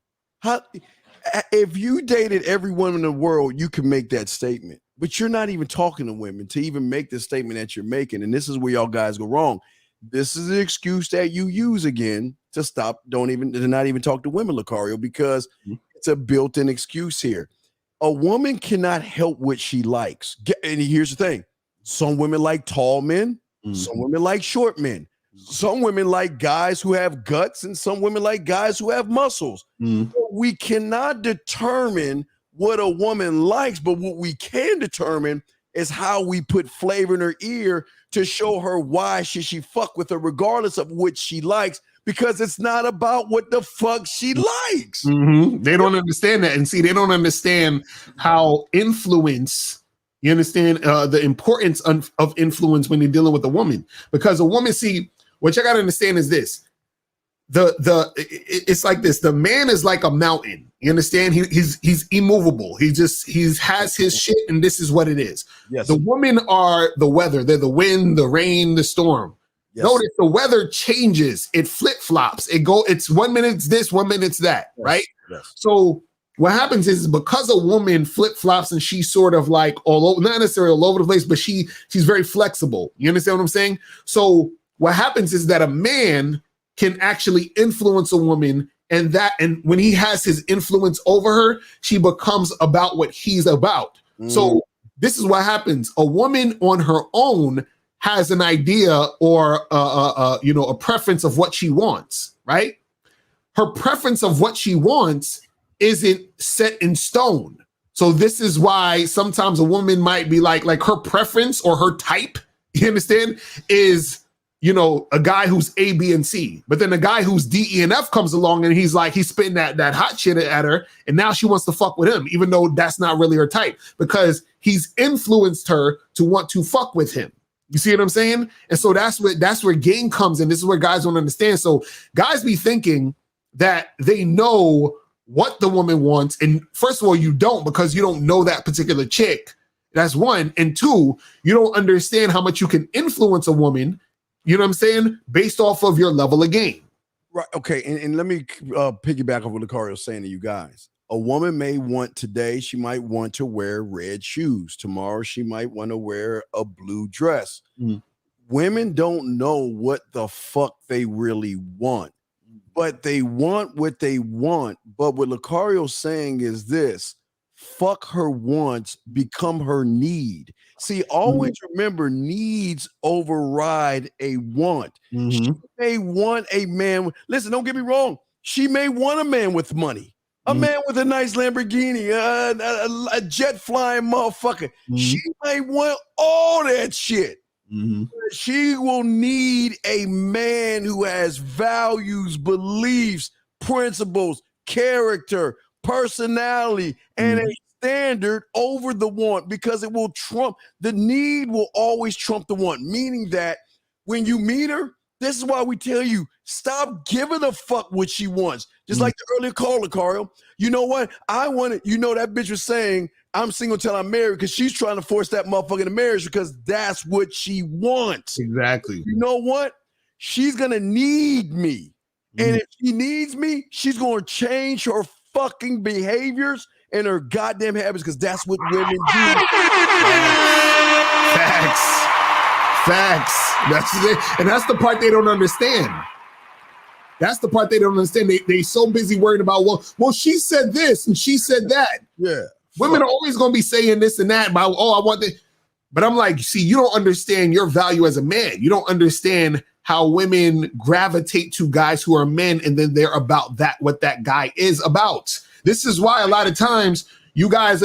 If you dated every woman in the world, you can make that statement. But you're not even talking to women to even make the statement that you're making. And this is where y'all guys go wrong. This is an excuse that you use again to stop. To not even talk to women, Lucario, because it's a built-in excuse here. A woman cannot help what she likes. And here's the thing. Some women like tall men. Some women like short men. Some women like guys who have guts, and some women like guys who have muscles. We cannot determine what a woman likes, but what we can determine is how we put flavor in her ear to show her why should she fuck with her regardless of what she likes, because it's not about what the fuck she likes. They don't understand that. And see, they don't understand how influence, you understand the importance of influence when you're dealing with a woman. Because a woman, see, what you got to understand is this. It's like this. The man is like a mountain. You understand? He's immovable. He has his shit, and this is what it is. Yes. The women are the weather. They're the wind, the rain, the storm. Yes. Notice the weather changes. It flip-flops. It's 1 minute it's this, 1 minute it's that, right? Yes. So what happens is because a woman flip-flops and she's sort of like all over, not necessarily all over the place, but she's very flexible. You understand what I'm saying? So what happens is that a man can actually influence a woman, and when he has his influence over her, she becomes about what he's about. So this is what happens. A woman on her own has an idea or a preference of what she wants, right? Her preference of what she wants isn't set in stone. So this is why sometimes a woman might be like her preference or her type, you understand, is, a guy who's A, B, and C. But then a guy who's D, E, and F comes along and he's spitting that hot shit at her, and now she wants to fuck with him, even though that's not really her type, because he's influenced her to want to fuck with him. You see what I'm saying? And so that's where game comes in. This is where guys don't understand. So guys be thinking that they know what the woman wants. And first of all, you don't, because you don't know that particular chick. That's one. And two, you don't understand how much you can influence a woman, you know what I'm saying, based off of your level of game. Right. Okay. And let me piggyback off what Lucario's saying to you guys. A woman may want today, she might want to wear red shoes. Tomorrow, she might want to wear a blue dress. Women don't know what the fuck they really want, but they want what they want. But what Lucario's saying is this: fuck her wants, become her need. See, always remember, needs override a want. She may want a man. Listen, don't get me wrong. She may want a man with money, a man with a nice Lamborghini, a jet flying motherfucker. She may want all that shit. She will need a man who has values, beliefs, principles, character, personality, and a standard over the want, because it will trump, the need will always trump the want, meaning that when you meet her, this is why we tell you, stop giving a fuck what she wants. Just like the earlier caller, Cario. You know what? I wanted, that bitch was saying, I'm single till I'm married, because she's trying to force that motherfucker into marriage because that's what she wants. Exactly. You know what? She's going to need me. And if she needs me, she's going to change her fucking behaviors and her goddamn habits, because that's what women do. Facts. That's the part they don't understand. That's the part they don't understand. They so busy worried about, well, she said this and she said that. Yeah. Women are always going to be saying this and that about, I want this. But I'm like, see, you don't understand your value as a man. You don't understand how women gravitate to guys who are men, and then they're about that, what that guy is about. This is why a lot of times you guys,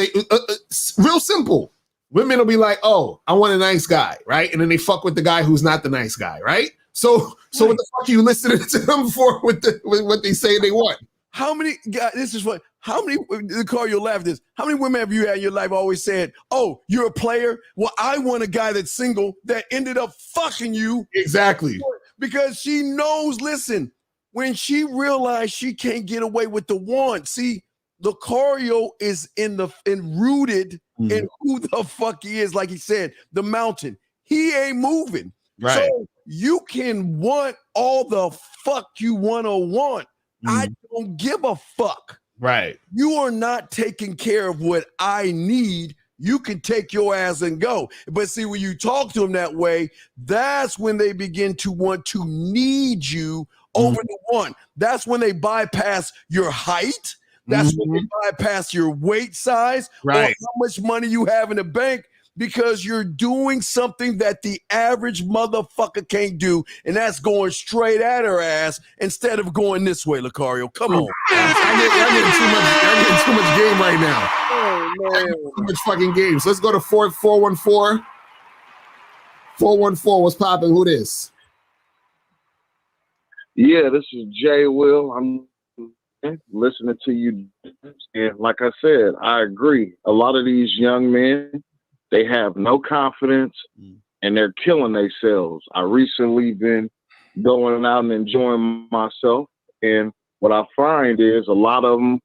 real simple. Women will be like, oh, I want a nice guy, right? And then they fuck with the guy who's not the nice guy, right? So what the fuck are you listening to them for with what they say they want? How many guys, this is what, how many, the car you'll laugh at this, how many women have you had in your life always said, oh, you're a player? Well, I want a guy that's single that ended up fucking you. Exactly. Because she knows, listen, when she realized she can't get away with the want, see, Lucario is rooted in who the fuck he is. Like he said, the mountain. He ain't moving. Right. So you can want all the fuck you want to want. I don't give a fuck. Right. You are not taking care of what I need. You can take your ass and go. But see, when you talk to them that way, that's when they begin to want to need you over the one. That's when they bypass your height. That's when they bypass your weight size, or how much money you have in the bank, because you're doing something that the average motherfucker can't do, and that's going straight at her ass instead of going this way, Lucario. Come on. I'm getting too much game right now. Oh, man. Too much fucking games. Let's go to 414. 414, what's popping? Who this? Yeah, this is Jay Will. I'm listening to you. And like I said, I agree. A lot of these young men, they have no confidence and they're killing themselves. I recently been going out and enjoying myself. And what I find is a lot of them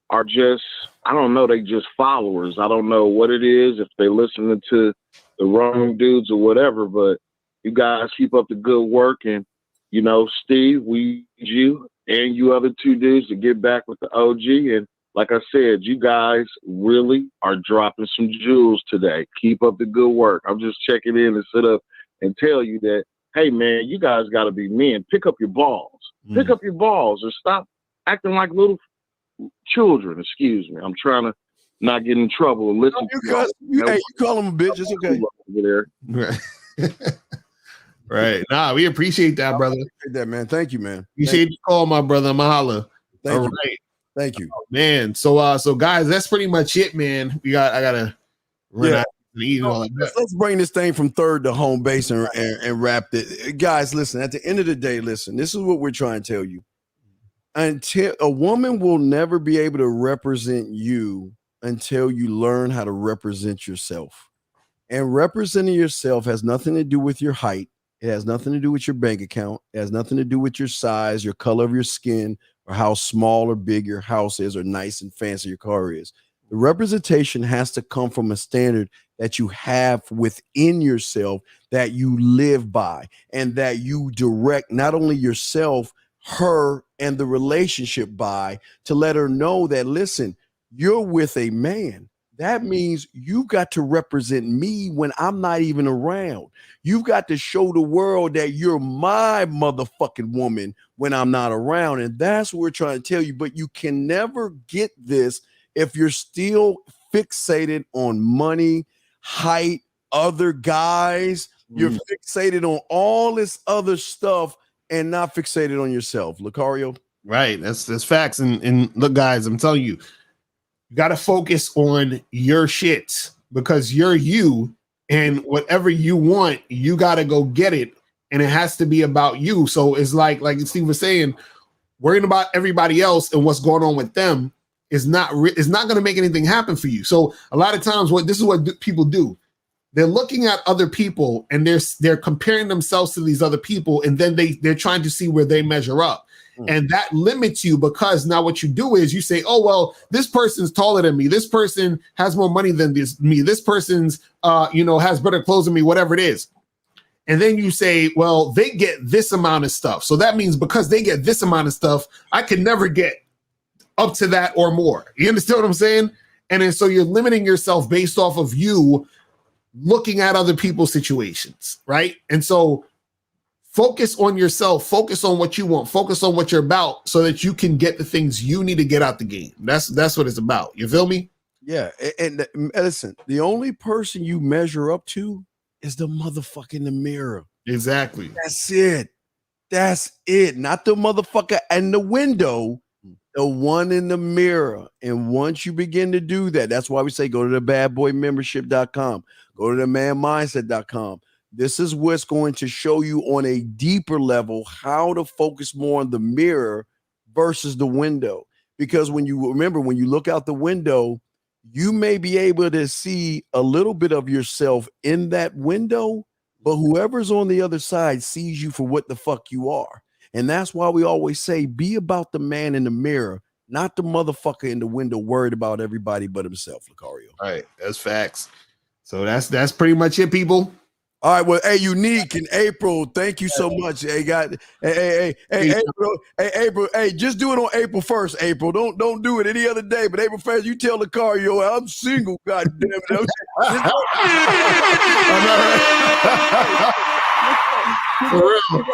are just, I don't know, they just followers. I don't know what it is, if they're listening to the wrong dudes or whatever, but you guys keep up the good work. And, you know, Steve, we need you and you other two dudes to get back with the OG. And like I said, you guys really are dropping some jewels today. Keep up the good work. I'm just checking in and sit up and tell you that, hey, man, you guys got to be men. Pick up your balls. Pick up your balls and stop acting like little children. Excuse me. I'm trying to not get in trouble and listen You call him a bitch. It's okay. Over there. Right. Nah, we appreciate that, brother. Appreciate that, man. Thank you, man. Appreciate the call, my brother. Mahalo. Thank All you. right. Thank you, man. So guys, that's pretty much it, man. I gotta run out and eat and all like that. Let's bring this thing from third to home base and wrap it. Guys, listen, at the end of the day, listen, this is what we're trying to tell you. Until a woman will never be able to represent you until you learn how to represent yourself. And representing yourself has nothing to do with your height. It has nothing to do with your bank account. It has nothing to do with your size, your color of your skin, or how small or big your house is, or nice and fancy your car is. The representation has to come from a standard that you have within yourself, that you live by, and that you direct not only yourself, her, and the relationship by, to let her know that, listen, you're with a man. That means you got to represent me when I'm not even around. You've got to show the world that you're my motherfucking woman when I'm not around. And that's what we're trying to tell you. But you can never get this if you're still fixated on money, height, other guys. You're fixated on all this other stuff and not fixated on yourself. Lucario? Right. That's facts. And look, guys, I'm telling you, you got to focus on your shit, because you're you, and whatever you want, you got to go get it. And it has to be about you. So it's like Steve was saying, worrying about everybody else and what's going on with them is not going to make anything happen for you. So a lot of times this is what people do. They're looking at other people and they're comparing themselves to these other people. And then they're trying to see where they measure up. And that limits you, because now what you do is you say, oh, well, this person's taller than me. This person has more money than me. This person's, has better clothes than me, whatever it is. And then you say, well, they get this amount of stuff. So that means because they get this amount of stuff, I can never get up to that or more. You understand what I'm saying? And then so you're limiting yourself based off of you looking at other people's situations, right? And so focus on yourself, focus on what you want, focus on what you're about, so that you can get the things you need to get out the game. That's what it's about. You feel me? Yeah. And listen, the only person you measure up to is the motherfucker in the mirror. Exactly. That's it. That's it. Not the motherfucker in the window, the one in the mirror. And once you begin to do that, that's why we say go to the badboymembership.com, go to the manmindset.com. This is what's going to show you on a deeper level how to focus more on the mirror versus the window. Because when you look out the window, you may be able to see a little bit of yourself in that window, but whoever's on the other side sees you for what the fuck you are. And that's why we always say, be about the man in the mirror, not the motherfucker in the window worried about everybody but himself, Lucario. All right. That's facts. So that's pretty much it, people. All right, well, hey, Unique in April, thank you so much. Hey, April, hey, just do it on April 1st, April. Don't do it any other day, but April 1st, you tell Lucario, I'm single, God damn it. For real.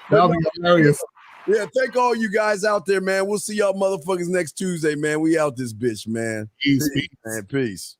That'll be hilarious. Yeah, thank all you guys out there, man. We'll see y'all motherfuckers next Tuesday, man. We out this bitch, man. Peace, man. Peace.